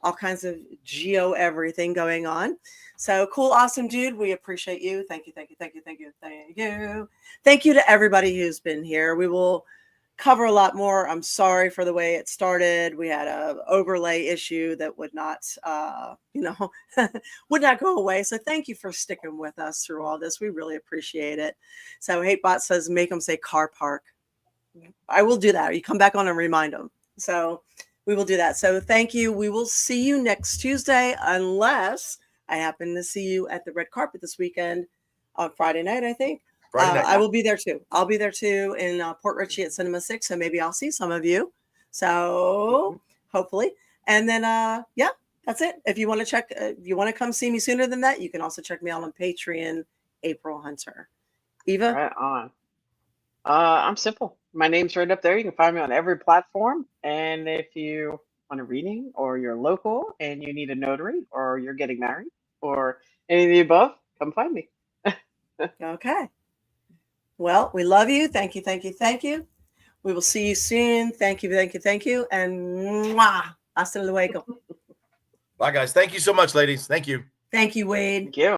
all kinds of geo everything going on. So cool, awesome dude. We appreciate you. Thank you. Thank you to everybody who's been here. We will cover a lot more. I'm sorry for the way it started. We had a overlay issue that would not, would not go away. So thank you for sticking with us through all this. We really appreciate it. So HateBot says, make them say car park. I will do that. You come back on and remind them. So we will do that. So thank you. We will see you next Tuesday, unless I happen to see you at the red carpet this weekend on Friday night, I think. Friday night. I will be there too. I'll be there too in Port Richey at Cinema 6. So maybe I'll see some of you. So hopefully. And then, yeah, that's it. If you want to check, you want to come see me sooner than that, you can also check me out on Patreon, April Hunter. Eva? Right on. I'm simple. My name's right up there. You can find me on every platform. And if you want a reading or you're local and you need a notary or you're getting married or any of the above, come find me. Okay. Well, we love you. Thank you. Thank you. Thank you. We will see you soon. Thank you. Thank you. Thank you. And mwah, hasta luego. Bye, guys. Thank you so much, ladies. Thank you. Thank you, Wade. Thank you.